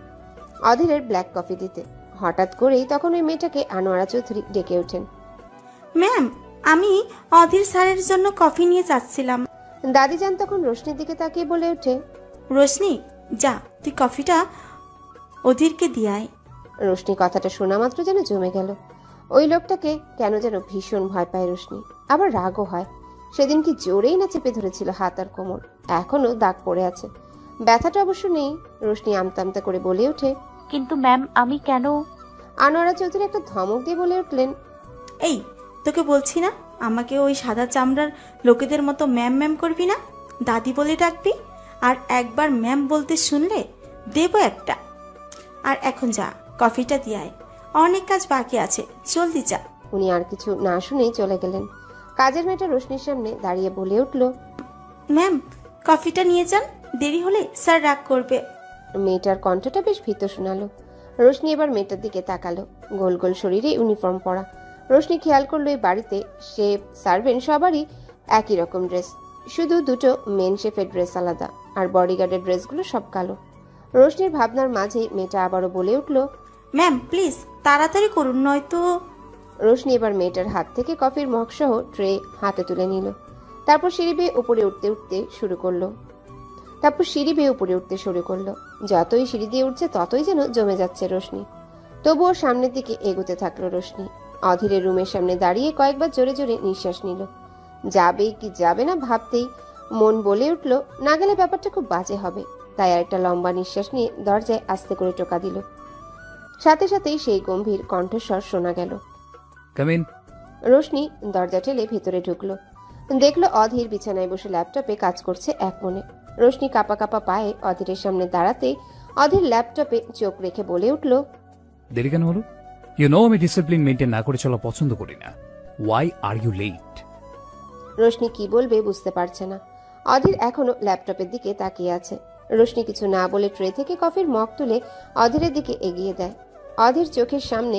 অধীরের ব্ল্যাক কফি দিতে। হঠাৎ করেই তখন ওই মেয়েটাকে আনোয়ারা চৌধুরী ডেকে ওঠেন। ম্যাম, আমি অধীর স্যারের জন্য কফি নিয়ে যাচ্ছিলাম। দাদিজান তখন রোশনির দিকে তাকিয়ে বলে ওঠে, রোশনি, যা তুই কফিটা অধীরকে দিয়ে আয়। রোশনি কথাটা শোনা মাত্র যেন জমে গেল। ওই লোকটাকে কেন যেন ভীষণ ভয় পায় রোশনি, আবার রাগও হয়। সেদিন কি জোরেই না চেপে ধরেছিল হাত আর কোমর, এখনো দাগ পড়ে আছে। ব্যথাটা অবশ্য নেই। রোশনি আমতা আমতা করে বলে ওঠে, কিন্তু ম্যাম আমি কেন? আনোয়ারা চৌধুরী একটা ধমক দিয়ে বলে উঠলেন, এই, তোকে বলছি না আমাকে ওই সাদা চামড়ার লোকেদের মতো ম্যাম ম্যাম করবি না, দাদি বলে ডাকবি। আর একবার ম্যাম বলতে শুনলে দেব একটা। আর এখন যা, কফিটা দিয়ে আয়, অনেক কাজ বাকি আছে, জলদি যা। উনি আর কিছু না শুনেই চলে গেলেন। কাজের মেয়েটা রোশনির সামনে দাঁড়িয়ে বলে উঠল, ম্যাম, কফিটা নিয়ে যান, দেরি হলে স্যার রাগ করবে। মেয়েটার কণ্ঠটা বেশ ভীত শোনালো। রোশনি এবার মেয়েটার দিকে তাকালো। গোল গোল শরীরে ইউনিফর্ম পরা। রোশনি খেয়াল করলো এই বাড়িতে শেফ সার্ভেন্ট সবারই একই রকম ড্রেস, শুধু দুটো মেন শেফের ড্রেস আলাদা, আর বডিগার্ডের ড্রেসগুলো সব কালো। রোশনির ভাবনার মাঝেই মেয়েটা আবারও বলে উঠল, ম্যাম প্লিজ তাড়াতাড়ি করুন, নয়তো। রোশনি এবার মেয়েটার হাত থেকে কফির মগ সহ ট্রে হাতে তুলে নিল। তারপর সিঁড়ি বেয়ে উপরে উঠতে শুরু করলো। যতই সিঁড়ি দিয়ে উঠছে ততই যেন জমে যাচ্ছে রোশনি। তবুও সামনের দিকে এগোতে থাকলো রোশনি। অধীরের রুমের সামনে দাঁড়িয়ে কয়েকবার জোরে জোরে নিঃশ্বাস নিল। যাবে কি যাবে না ভাবতেই মন বলে উঠল, না গেলে ব্যাপারটা খুব বাজে হবে। তাই আর একটা লম্বা নিঃশ্বাস নিয়ে দরজায় আস্তে করে টোকা দিল। সাথে সাথেই সেই গম্ভীর কণ্ঠস্বর শোনা গেল, কাম ইন। রোশনি দরজা ঠেলে ভেতরে ঢুকলো। দেখলো অধীর বিছানায় বসে ল্যাপটপে কাজ করছে এক মনে। রোশনি কাপা কাপা পায়ে অধীরের সামনে দাঁড়াতেই অধীর ল্যাপটপে চোখ রেখে বলে উঠল, দেরি কেন হলো? আমি ডিসিপ্লিন মেনটেন না করে চলা পছন্দ করি না। Why are you late? Roshni কি বলবে বুঝতে পারছে না। অধীর এখনো ল্যাপটপের দিকে তাকিয়ে আছে। রোশনি কিছু না বলে ট্রে থেকে কফির মগ তুলে অধীরের দিকে এগিয়ে দেয়। অধীর চোখের সামনে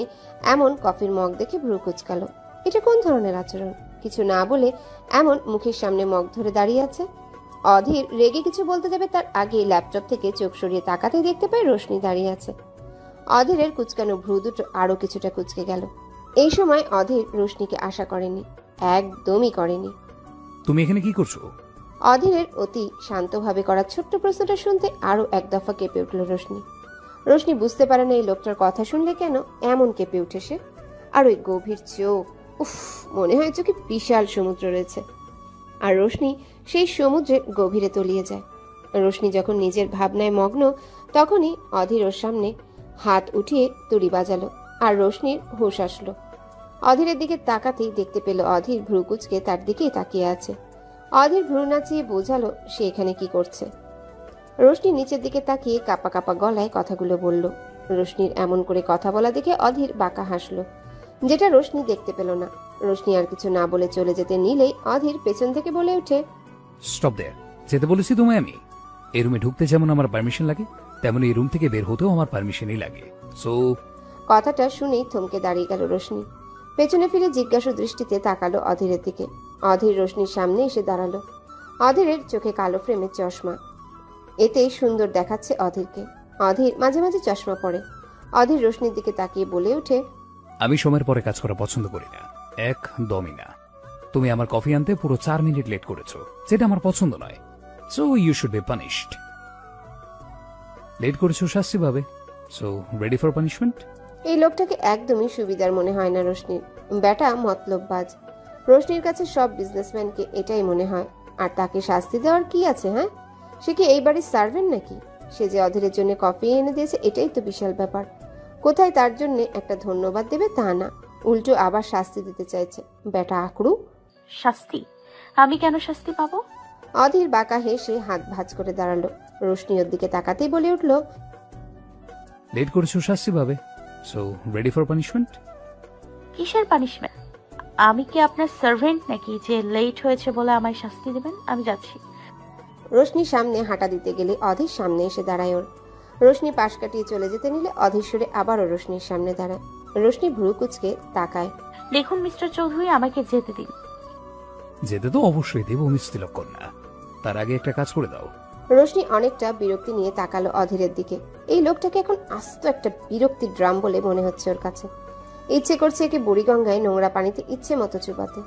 এমন কফির মগ দেখে ভ্রু কুচকালো। এটা কোন ধরনের আচরণ? কিছু না বলে এমন মুখের সামনে মগ ধরে দাঁড়িয়ে আছে। অধীর রেগে কিছু বলতে যাবে তার আগে ল্যাপটপ থেকে চোখ সরিয়ে তাকাতেই দেখতে পায় রোশনি দাঁড়িয়ে আছে। অধীরের কুচকানো ভ্রু দুটো আরো কিছুটা কুচকে গেল। এই সময় অধীর রোশনিকে আশা করেনি, একদমই করেনি। তুমি এখানে কি করছো? অধীরের অতি শান্তভাবে করা ছোট্ট প্রশ্নটা শুনতে আরো এক দফা কেঁপে উঠল রোশনি। রোশনি বুঝতে পারে না এই লোকটার কথা শুনলে কেন এমন কেঁপে উঠে সে। আর ওই গভীর চোখ, উফ, মনে হয় চোখে বিশাল সমুদ্র রয়েছে। আর রোশনি সেই সমুদ্রের গভীরে তলিয়ে যায়। রোশনি যখন নিজের ভাবনায় মগ্ন, তখনই অধীর ওর সামনে হাত উঠিয়ে তুড়ি বাজালো। আর রোশনির হুঁশ আসলো। অধীরের দিকে তাকাতেই দেখতে পেল অধীর ভ্রু কুচকে তার দিকেই তাকিয়ে আছে। অধীর ভ্রু নাচিয়ে বোঝালো সে এখানে কি করছে। রোশনি নিচের দিকে তাকিয়ে কাপা কাপা গলায় কথাগুলো বলল। রোশনির এমন করে কথা বলা দেখে অধীর বাঁকা হাসলো, যেটা রোশনি দেখতে পেল না। রোশনি আর কিছু না বলে চলে যেতে নিলেই অধীর পেছন থেকে বলে ওঠে, স্টপ দেয়ার। যেতে বলেছি তোমায় আমি। এই রুমে ঢুকতে যেমন আমার পারমিশন লাগে, তেমন এই রুম থেকে বের হতেও আমার পারমিশনই লাগে। সো কথাটা শুনেই থমকে দাঁড়িয়ে গেল রোশনি। পেছনে ফিরে জিজ্ঞাসা দৃষ্টিতে তাকালো অধীরের দিকে। অধীর রোশনির সামনে এসে দাঁড়ালো। অধীরের চোখে কালো ফ্রেমের চশমা, এতেই সুন্দর দেখাচ্ছে অধীরকে। অধীর মাঝে মাঝে চশমা পরে। অধীর রোশনির দিকে তাকিয়ে বলে ওঠে, আমি সময়ের পরে কাজ করা পছন্দ করি না, একদমই না। তুমি আমার কফি আনতে পুরো 4 মিনিট লেট করেছো, যেটা আমার পছন্দ নয়। So you should be punished. Late করেছো, শাস্তি পাবে। So ready for punishment? এই লোকটাকে একদমই সুবিধার মনে হয় না রোশনির। ব্যাটা মতলববাজ। রোশনির কাছে সব বিজনেসম্যানকে এটাই মনে হয়। আর তাকে শাস্তি দেওয়ার কি আছে? হ্যাঁ, সে কি এই বাড়ির সার্ভেন্ট নাকি? সে যে অধীরের জন্য কফি এনে দিয়েছে এটাই তো বিশাল ব্যাপার। কোথায় তার জন্য একটা ধন্যবাদ দেবে তা না, উল্টো আবার শাস্তি দিতে চাইছে। ব্যাটা আকড়ু। শাস্তি? আমি কেন শাস্তি পাবো? অধীর বাঁকা হেসে হাত ভাঁজ করে দাঁড়ালো। রোশনি ওর দিকে তাকাতেই বলে উঠল, লেট করেছো, শাস্তি পাবে। So ready for punishment? কিসের পানিশমেন্ট? আমি কি আপনার সার্ভেন্ট নাকি যে লেট হয়েছে বলে আমায় শাস্তি দেবেন? আমি যাচ্ছি। রোশনির সামনে হাঁটা দিতে গেলে অধীর সামনে এসে দাঁড়ায় ওর। রোশনি পাশ কাটিয়ে চলে যেতে নিলে অধীর সরে আবারও রোশনির সামনে দাঁড়ায়। রোশনি ভ্রু কুচকে তাকায়। দেখুন মিস্টার চৌধুরী, আমাকে যেতে দিন। যেতে তো অবশ্যই দেবো মিস তিলককন্যা, তার আগে একটা কাজ করে দাও। রোশনি অনেকটা বিরক্তি নিয়ে তাকালো অধীরের দিকে। এই লোকটাকে এখন আস্ত একটা বিরক্তির ড্রাম বলে মনে হচ্ছে ওর কাছে। ইচ্ছে করছে একে বুড়িগঙ্গায় নোংরা পানিতে ইচ্ছে মতো চুবাতে।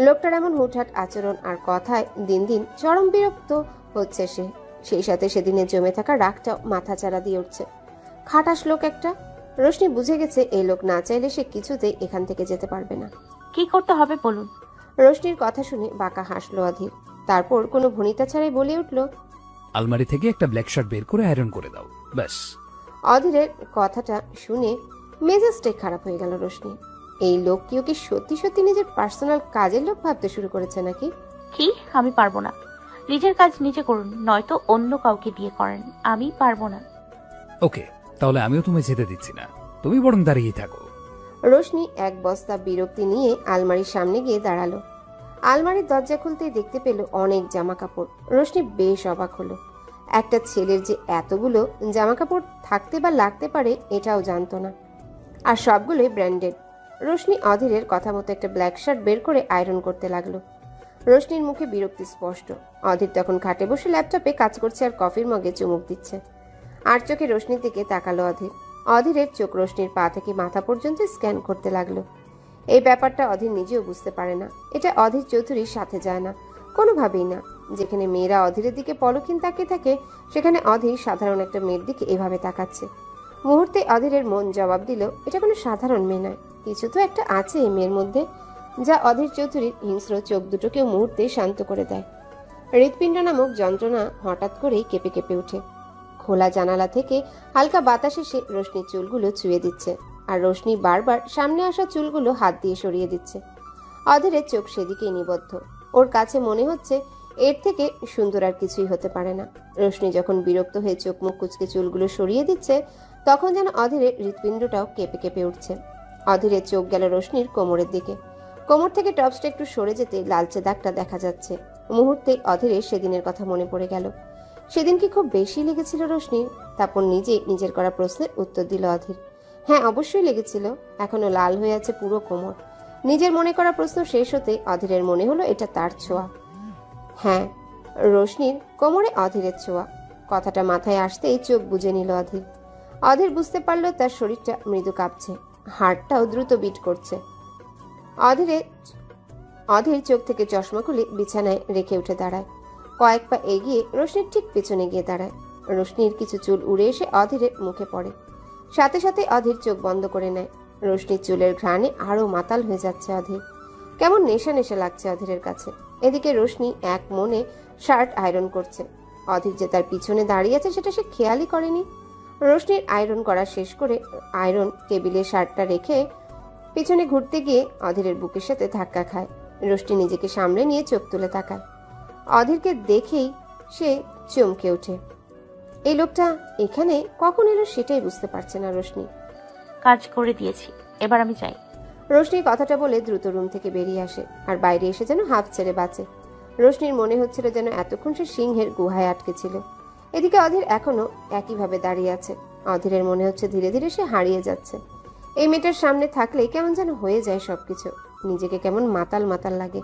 লোকটার এমন হুটহাট আচরণ আর কথায় দিন দিন চরম বিরক্ত হচ্ছে সে। সেই সাথে সেদিনে জমে থাকা রাগটাও মাথা চাড়া দিয়ে উঠছে। খাটাস লোক একটা। রোশনি বুঝে গেছে এই লোক না চাইলে সে কিছুতেই এখান থেকে যেতে পারবে না। কি করতে হবে বলুন। রোশনির কথা শুনে বাঁকা হাসলো অধীর। তারপর কোনো ভনিতা ছাড়াই বলে উঠল, আলমারি থেকে একটা ব্ল্যাক শার্ট বের করে আয়রন করে দাও, ব্যাস। অধীরের কথাটা শুনে মেজাজটাই খারাপ হয়ে গেল রোশনি। এই লোক কি ওকে সত্যি সত্যি নিজের পার্সোনাল কাজের লোক ভাবতে শুরু করেছে নাকি? কি? আমি পারবো না। নিজের কাজ নিজে করুন, নয়তো অন্য কাউকে দিয়ে করেন। আমি পারবো না। ওকে, তাহলে আমিও তোমায় যেতে দিচ্ছি না, তুমি বরং দাঁড়িয়েই থাকো। রোশনি এক বস্তা বিরক্তি নিয়ে আলমারির সামনে গিয়ে দাঁড়ালো। আলমারির দরজা খুলতেই দেখতে পেল অনেক জামা কাপড়। রোশনি বেশ অবাক হলো। একটা ছেলের যে এতগুলো জামা কাপড় থাকতে বা লাগতে পারে এটাও জানতো না। আর সবগুলোই ব্র্যান্ডেড। রোশনি অধীরের কথা মতো একটা ব্ল্যাক শার্ট বের করে আয়রন করতে লাগলো। রোশনির মুখে বিরক্তি স্পষ্ট। অধীর তখন খাটে বসে ল্যাপটপে কাজ করছে আর কফির মগে চুমুক দিচ্ছে। আর চোখে রোশনির দিকে তাকালো অধীর। অধীরের চোখ রোশনির পা থেকে মাথা পর্যন্ত স্ক্যান করতে লাগলো। এই ব্যাপারটা অধীর নিজেও বুঝতে পারে না। এটা অধীর চৌধুরীর সাথে যায় না, কোনোভাবেই না। যেখানে মেয়েরা অধীরের দিকে পলকহীন তাকিয়ে থাকে, সেখানে অধীর সাধারণ একটা মেয়ের দিকে এভাবে তাকাচ্ছে। মুহূর্তে অধীরের মন জবাব দিল, এটা কোনো সাধারণ মেয়ে নয়, কিছু তো একটা আছে এই মেয়ের মধ্যে, যা অধীর চৌধুরীর হিংস্র চোখ দুটোকেও মুহূর্তে শান্ত করে দেয়। হৃৎপিণ্ড নামক যন্ত্রণা হঠাৎ করেই কেঁপে কেঁপে ওঠে। খোলা জানালা থেকে হালকা বাতাস এসে রোশনির চুলগুলো ছুঁয়ে দিচ্ছে, আর রোশনি বারবার সামনে আসা চুলগুলো হাত দিয়ে সরিয়ে দিচ্ছে। অধীরের চোখ সেদিকেই নিবদ্ধ। ওর কাছে মনে হচ্ছে এর থেকে সুন্দর আর কিছুই হতে পারে না। রোশনি যখন বিরক্ত হয়ে চোখ মুখ কুচকে চুলগুলো সরিয়ে দিচ্ছে, তখন যেন অধীরের হৃৎপিণ্ডটাও কেঁপে কেঁপে উঠছে। অধীরের চোখ গেল রোশনির কোমরের দিকে। কোমর থেকে টপসটা একটু সরে যেতে লালচে দাগটা দেখা যাচ্ছে। মুহূর্তে অধীরের সেদিনের কথা মনে পড়ে গেল। সেদিন কি খুব বেশি লেগেছিল রোশনির? তারপর নিজের করা প্রশ্নের উত্তর দিল অধীর। হ্যাঁ, অবশ্যই লেগেছিল। এখনো লাল হয়ে আছে পুরো কোমর। নিজের মনে করা প্রশ্ন শেষ হতে অধীরের মনে হলো এটা তার ছোঁয়া। হ্যাঁ, রোশনির কোমরে অধীরের ছোঁয়া। কথাটা মাথায় আসতেই চোখ বুজে নিল অধীর। অধীর বুঝতে পারল তার শরীরটা মৃদু কাঁপছে, হার্টটাও দ্রুত বিট করছে। অধীর চোখ থেকে চশমা খুলে বিছানায় রেখে উঠে দাঁড়ায়। কয়েক পা এগিয়ে রোশনির ঠিক পেছনে গিয়ে দাঁড়ায়। রোশনির কিছু চুল উড়ে এসে অধীরের মুখে পড়ে। সাথে সাথে অধীর চোখ বন্ধ করে নেয়। রোশনির চুলের ঘ্রাণে আরো মাতাল হয়ে যাচ্ছে অধীর। কেমন নেশা নেশা লাগছে অধীরের কাছে। এদিকে রোশনি এক মনে শার্ট আয়রন করছে। অধীর যে তার পিছনে দাঁড়িয়ে আছে সেটা সে খেয়ালই করেনি। রোশনির আয়রন করা শেষ করে আয়রন টেবিলে শার্টটা রেখে পিছনে ঘুরতে গিয়ে অধীরের বুকের সাথে ধাক্কা খায়। রোশনি নিজেকে সামলে নিয়ে চোখ তুলে তাকায়। অধীরকে দেখেই সে চমকে ওঠে। এই লোকটা এখানে কখন এলো সেটাই বুঝতে পারছে না রোশনি। কাজ করে দিয়েছি, এবার আমি যাই। রোশনি কথাটা বলে দ্রুত রুম থেকে বেরিয়ে আসে, আর বাইরে এসে যেন হাফ ছেড়ে বাঁচে। রোশনির মনে হচ্ছিল যেন এতক্ষণ সে সিংহের গুহায় আটকে ছিল। এদিকে অধীর এখনো একইভাবে দাঁড়িয়ে আছে। অধীরের মনে হচ্ছে ধীরে ধীরে সে হারিয়ে যাচ্ছে। এই মেয়েটার সামনে থাকলেই কেমন যেন হয়ে যায় সবকিছু। নিজেকে কেমন মাতাল মাতাল লাগে।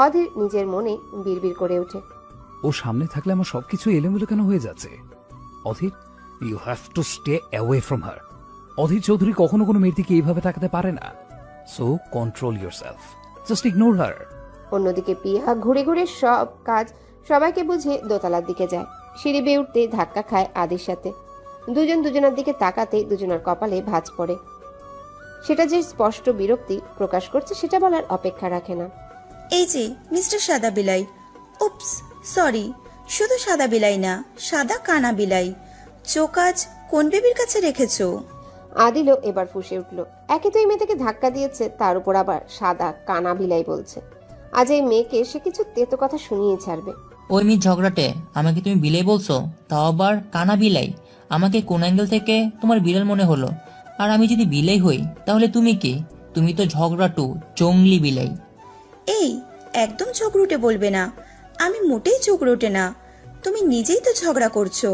অধীর নিজের মনে বিড়বিড় করে ওঠে, ও সামনে থাকলে আমার সবকিছু এলোমেলো কেন হয়ে যাচ্ছে? Adhir, you have to stay away from her. Adhir Chowdhury কখনো কোনো মেয়ের দিকে এইভাবে তাকাতে পারে না। So control yourself, just ignore her. অন্যদিকে পিয়া ঘুরে ঘুরে সব কাজ সবাইকে বুঝে দোতলার দিকে যায়। সিঁড়ি বেয়ে উঠতে ধাক্কা খায় আদির সাথে। দুজনের দিকে তাকাতে দুজনের কপালে ভাঁজ পড়ে। সেটা যে স্পষ্ট বিরক্তি প্রকাশ করছে সেটা বলার অপেক্ষা রাখে না। এই যে মিস্টার সাদা বিলাই, উপস সরি, শুধু সাদা বিলাই না, সাদা কানা বিলাই। চোখ আজ কোন বেবির কাছে রেখেছো? আদিলও এবার ফুঁসে উঠল। একে তো এই মেয়েটাকে ধাক্কা দিয়েছে, তার উপর আবার সাদা কানা বিলাই বলছে। আজ এই মেয়েকে সে কিছু তেতো কথা শুনিয়ে ছাড়বে। ওই মেয়ে ঝগড়াটে, আমাকে তুমি বিলাই বলছো, তাও আবার কানা বিলাই। আমাকে কোন অ্যাঙ্গেল থেকে তোমার বিড়াল মনে হলো? আর আমি যদি বিলাই হই তাহলে তুমি কি? তুমি তো ঝগড়াটু, জঙ্গলি বিলাই। এই একদম ঝগড়ুটে বলবে না, আমি মোটেই ঝগড়ুটে না, তুমি নিজেই তো ঝগড়া করছো।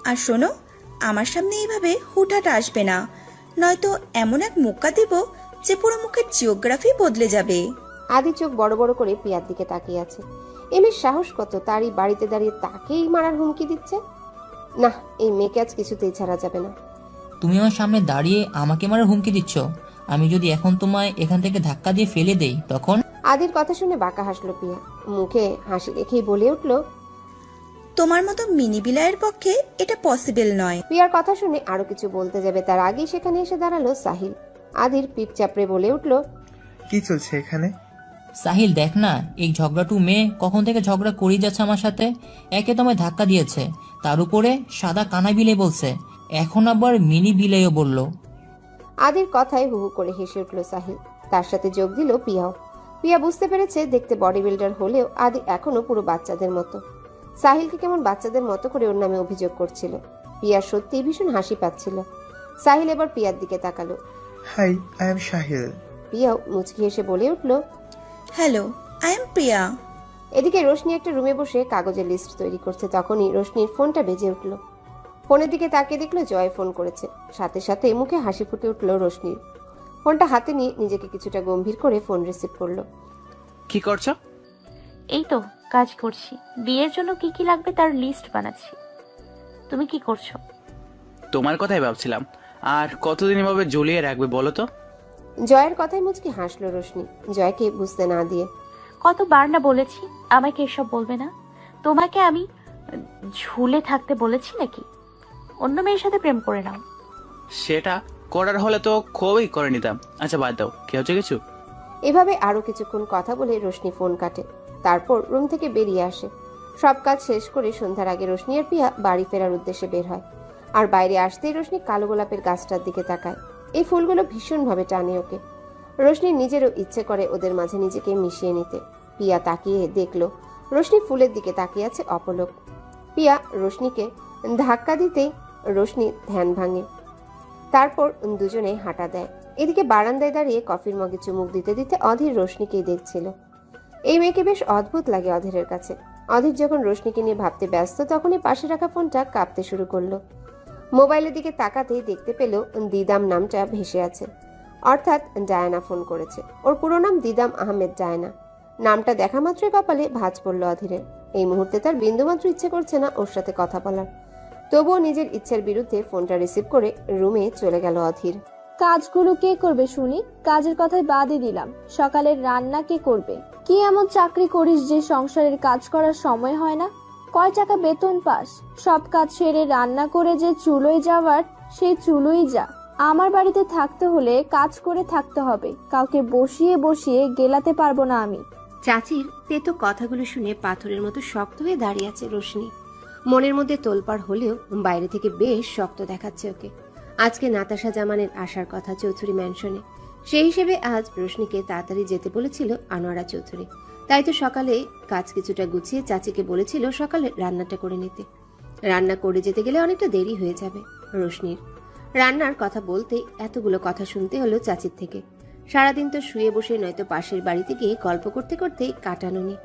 আর শোনো, আমার সামনে এইভাবে হুটহাট আসবে না, নয়তো এমন এক মুক্কা দিব যে পুরো মুখের জিওগ্রাফি বদলে যাবে। আদি চোখ বড় বড় করে পিয়ার দিকে তাকিয়ে আছে। এমের সাহস কত তারই বাড়িতে দাঁড়িয়ে তাকেই মারার হুমকি দিচ্ছে। না, এই মেয়েকে আজ কিছুতেই ছাড়া যাবে না। তুমি আমার সামনে দাঁড়িয়ে আমাকে মারার হুমকি দিচ্ছ? আমি যদি এখন তোমায় এখান থেকে ধাক্কা দিয়ে ফেলে দেই তখন? আদির কথা শুনে বাঁকা হাসলো পিয়া, মুখে হাসি রেখেই বলে উঠল, তোমার মতো মিনি বিলাইয়ের পক্ষে এটা পসিবল নয়। পিয়ার কথা শুনে আরো কিছু বলতে যাবে তার আগেই সেখানে এসে দাঁড়ালো সাহিল। আদির পিপ চাপড়ে বলে উঠল, কি চলছে এখানে? সাহিল দেখ না, এই ঝগড়াটু মেয়ে কখন থেকে ঝগড়া করেই যাচ্ছে আমার সাথে। একে তোমায় ধাক্কা দিয়েছে, তার উপরে সাদা কানা বিলাই বলছে, এখন আবার মিনি বিলাইও বলল। আদির কথায় হু হু করে হেসে উঠল সাহিল। তার সাথে যোগ দিল পিয়াও। পিয়া বুঝতে পেরেছে দেখতে বডি বিল্ডার হলেও আদি এখনো পুরো বাচ্চাদের মতো। সাহিলকে কেমন বাচ্চাদের মতো করে ওর নামে অভিযোগ করছিল। পিয়ার সত্যিই ভীষণ হাসি পাচ্ছিল। সাহিল এবার পিয়ার দিকে তাকালো। Hi, I am Sahil. পিয়াও মুচকি হেসে বলে উঠল, হ্যালো, আই এম প্রিয়া। এদিকে রোশনি একটা রুমে বসে কাগজের লিস্ট তৈরি করছে। তখনই রোশনির ফোনটা বেজে উঠল। ফোনের দিকে তাকিয়ে দেখলো জয় ফোন করেছে। সাথে সাথে মুখে হাসি ফুটে উঠল রোশনির। ফোনটা হাতে নিয়ে নিজেকে কিছুটা গম্ভীর করে ফোন রিসিভ করলো। কি করছো? এই তো কাজ করছি, বিয়ের জন্য কি কি লাগবে তার লিস্ট বানাচ্ছি। তুমি কি করছো? তোমার কথাই ভাবছিলাম। আর কতদিন এভাবে ঝুলিয়ে রাখবে বলো তো? জয়ের কথায় মুচকি হাসলো রোশনি, জয়কে বুঝতে না দিয়ে। কতবার না বলেছি আমাকে এসব বলবে না। তোমাকে আমি ঝুলে থাকতে বলেছি নাকি? অন্য মেয়ের সাথে প্রেম করে নাও। সেটা করার হলে তো খুবই করে নিতাম। আচ্ছা বাদ দাও, কি হচ্ছে কিছু? এভাবে আরো কিছুক্ষণ কথা বলে রোশনি ফোন কাটে। তারপর রুম থেকে বেরিয়ে আসে। সব কাজ শেষ করে সন্ধ্যার আগে রোশনি আর পিয়া বাড়ি ফেরার উদ্দেশ্যে বের হয়। আর বাইরে আসতেই রোশনি কালো গোলাপের গাছটার দিকে তাকায়। এই ফুলগুলো ভীষণভাবে টানে ওকে। রোশনি নিজেরও ইচ্ছে করে ওদের মাঝে নিজেকে মিশিয়ে নিতে। পিয়া তাকিয়ে দেখলো রোশনি ফুলের দিকে তাকিয়ে আছে অপলক। পিয়া রোশনিকে ধাক্কা দিতেই রোশনি ধ্যান ভাঙে। তারপর দুজনে হাঁটা দেয়। এদিকে বারান্দায় দাঁড়িয়ে কফির মগে চুমুক দিতে দিতে অধীর রোশনিকেই দেখছিল। এই মেয়েকে বেশ অদ্ভুত লাগে অধীরের কাছে। অধীর যখন রোশনিকে নিয়ে ভাবতে ব্যস্ত তখনই পাশে রাখা ফোনটা কাঁপতে শুরু করলো। মোবাইলের দিকে তাকাতেই দেখতে পেল দিদাম নামটা ভেসে আছে। অর্থাৎ ডায়ানা ফোন করেছে। ওর পুরো নাম দিদাম আহমেদ ডায়ানা। নামটা দেখা মাত্রই কপালে ভাঁজ পড়ল অধীরের। এই মুহূর্তে তার বিন্দুমাত্র ইচ্ছে করছে না ওর সাথে কথা বলার। তবুও নিজের ইচ্ছার বিরুদ্ধে ফোনটা রিসিভ করে রুমে চলে গেল অধীর। কাজগুলো কে করবে শুনি? কাজের কথাই বাদই দিলাম, সকালের রান্না কে করবে? কি এমন চাকরি করিস যে সংসারের কাজ করার সময় হয় না? কয় টাকা বেতন পাস? সব কাজ সেরে রান্না করে যে চুলোয় যাওয়ার সেই চুলোই যা। আমার বাড়িতে থাকতে হলে কাজ করে থাকতে হবে, কাউকে বসিয়ে বসিয়ে গেলাতে পারবো না আমি। চাচির তেতো কথাগুলো শুনে পাথরের মতো শক্ত হয়ে দাঁড়িয়ে আছে রোশনি। মনের মধ্যে তোলপাড় হলেও বাইরে থেকে বেশ শক্ত দেখাচ্ছে ওকে। আজকে নাতাশা জামানের আসার কথা চৌধুরী ম্যানশনে। সেই হিসেবে আজ রোশনিকে তাড়াতাড়ি যেতে বলেছিল আনোয়ারা চৌধুরী। তাই তো সকালে কাজ কিছুটা গুছিয়ে চাচিকে বলেছিল সকালে রান্নাটা করে নিতে। রান্না করে যেতে গেলে অনেকটা দেরি হয়ে যাবে রোশনির। রান্নার কথা বলতেই এতগুলো কথা শুনতে হলো চাচির থেকে। সারাদিন তো শুয়ে বসে নয়তো পাশের বাড়িতে গিয়ে গল্প করতে করতেই কাটানো নি।